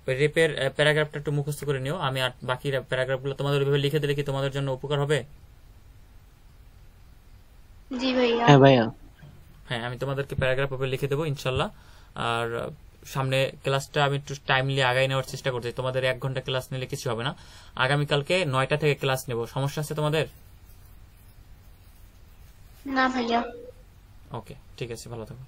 ওই রেপের প্যারাগ্রাফটা একটু মুখস্থ করে নিও। আমি আর বাকি প্যারাগ্রাফগুলো তোমাদের ওইভাবে লিখে দিলে কি তোমাদের জন্য উপকার হবে? জি ভাইয়া। হ্যাঁ ভাইয়া। হ্যাঁ, আমি তোমাদেরকে প্যারাগ্রাফ ওভাবে লিখে দেবো ইনশাল্লাহ। আর সামনে ক্লাসটা আমি একটু টাইমলি আগাই নেওয়ার চেষ্টা করছি। তোমাদের 1 ঘন্টা ক্লাস নিলে কিছু হবে না। আগামীকালকে 9টা থেকে ক্লাস নেব। সমস্যা আছে তোমাদের? না ভাইয়া। ওকে, ঠিক আছে, ভালো থাকো।